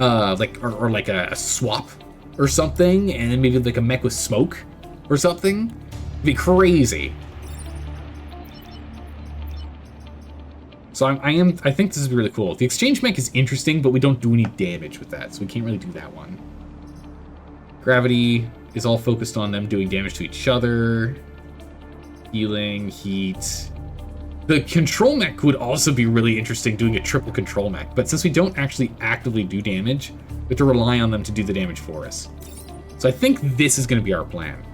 like a swap or something, and then maybe like a mech with smoke or something. It'd be crazy. So I think this is really cool. The exchange mech is interesting, but we don't do any damage with that, so we can't really do that one. Gravity is all focused on them doing damage to each other. Healing, heat. The control mech would also be really interesting, doing a triple control mech, but since we don't actually actively do damage, we have to rely on them to do the damage for us. So I think this is going to be our plan.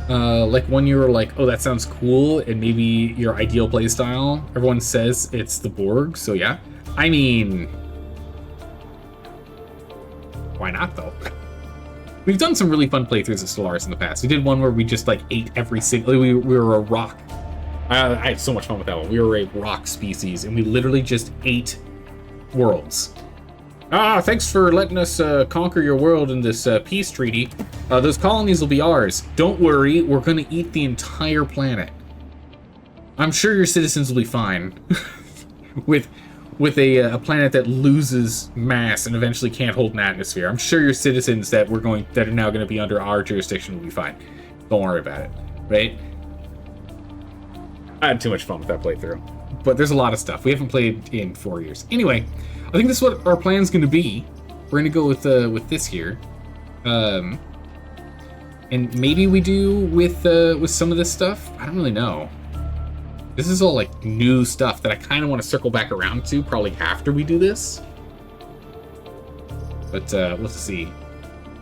Like when you were like, oh, that sounds cool, and maybe your ideal playstyle, everyone says it's the Borg, so yeah. I mean, why not though? We've done some really fun playthroughs of Stellaris in the past. We did one where we just like ate every single... We were a rock. I had so much fun with that one. We were a rock species, and we literally just ate worlds. Thanks for letting us conquer your world in this peace treaty. Those colonies will be ours. Don't worry, we're going to eat the entire planet. I'm sure your citizens will be fine. with a planet that loses mass and eventually can't hold an atmosphere. I'm sure your citizens that are now going to be under our jurisdiction will be fine. Don't worry about it, right? I had too much fun with that playthrough, but there's a lot of stuff we haven't played in 4 years. Anyway, I think this is what our plan's going to be. We're going to go with this here, and maybe we do with some of this stuff. I don't really know. This is all like new stuff that I kind of want to circle back around to probably after we do this. But let's see.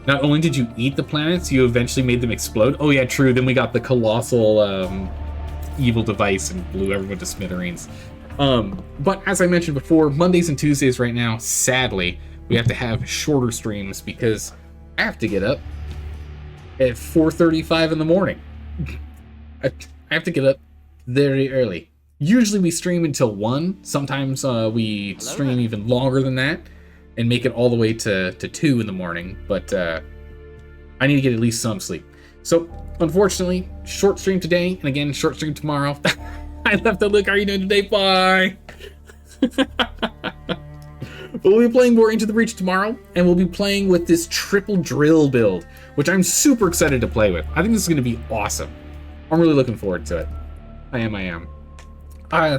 Not only did you eat the planets, you eventually made them explode. Oh yeah, true. Then we got the colossal evil device and blew everyone to smithereens. But as I mentioned before, Mondays and Tuesdays right now, sadly, we have to have shorter streams because I have to get up at 4:35 in the morning. I have to get up very early. Usually we stream until 1. Sometimes we stream even longer than that and make it all the way to 2 in the morning. But I need to get at least some sleep. So unfortunately, short stream today, and again, short stream tomorrow. I left a look. How are you doing today? Bye. We'll be playing more Into the Breach tomorrow, and we'll be playing with this triple drill build, which I'm super excited to play with. I think this is going to be awesome. I'm really looking forward to it. I am.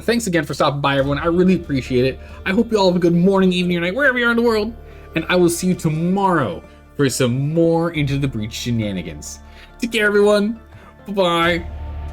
Thanks again for stopping by, everyone. I really appreciate it. I hope you all have a good morning, evening, or night, wherever you are in the world. And I will see you tomorrow for some more Into the Breach shenanigans. Take care, everyone. Bye-bye.